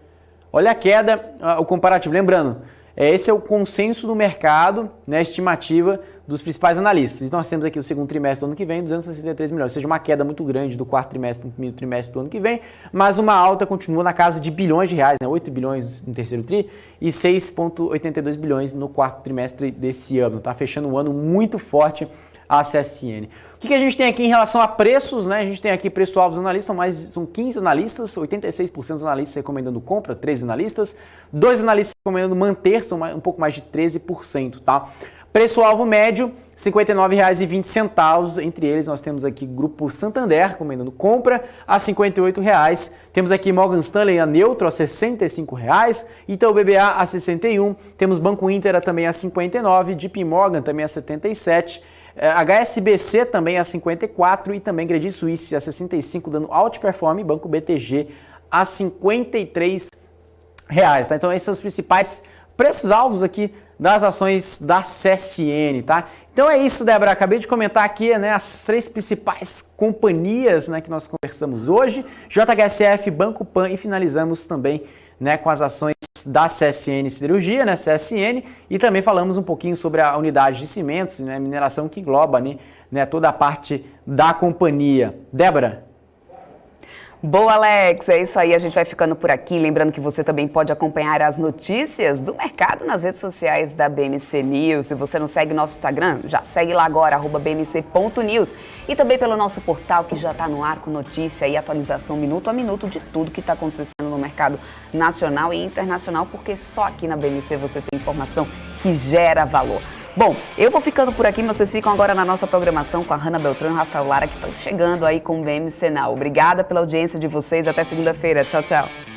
Olha a queda, o comparativo. Lembrando, esse é o consenso do mercado, né, estimativa dos principais analistas. Nós temos aqui o segundo trimestre do ano que vem, 263 milhões. Ou seja, uma queda muito grande do quarto trimestre para o primeiro trimestre do ano que vem, mas uma alta continua na casa de bilhões de reais, né? 8 bilhões no terceiro tri e 6,82 bilhões no quarto trimestre desse ano. Tá fechando um ano muito forte a CSN. O que a gente tem aqui em relação a preços, né? A gente tem aqui preço-alvo dos analistas, são 15 analistas, 86% dos analistas recomendando compra, 13 analistas, 2 analistas recomendando manter, são um pouco mais de 13%, tá? Preço-alvo médio, R$ 59,20. Entre eles, nós temos aqui Grupo Santander, recomendando compra, a R$ 58,00. Temos aqui Morgan Stanley a neutro, a R$ 65,00. Itaú BBA a R$ 61,00. Temos Banco Inter também a R$ 59,00. JP Morgan também a R$ 77,00. HSBC também a 54 e também Credit Suisse a 65, dando outperform, Banco BTG a 53 reais, tá? Então esses são os principais preços-alvos aqui das ações da CSN, tá? Então é isso, Débora, acabei de comentar aqui, né, as 3 principais companhias, né, que nós conversamos hoje, JHSF, Banco Pan e finalizamos também, né, com as ações da CSN Siderurgia, né, CSN, e também falamos um pouquinho sobre a unidade de cimentos, né, mineração que engloba, né, toda a parte da companhia. Débora? Boa, Alex, é isso aí, a gente vai ficando por aqui, lembrando que você também pode acompanhar as notícias do mercado nas redes sociais da BMC News. Se você não segue nosso Instagram, já segue lá agora, @bmc.news, e também pelo nosso portal que já está no ar com notícia e atualização minuto a minuto de tudo que está acontecendo no mercado nacional e internacional, porque só aqui na BMC você tem informação que gera valor. Bom, eu vou ficando por aqui, mas vocês ficam agora na nossa programação com a Hanna Beltrão e o Rafael Lara, que estão chegando aí com o BMC Now. Obrigada pela audiência de vocês, até segunda-feira. Tchau, tchau.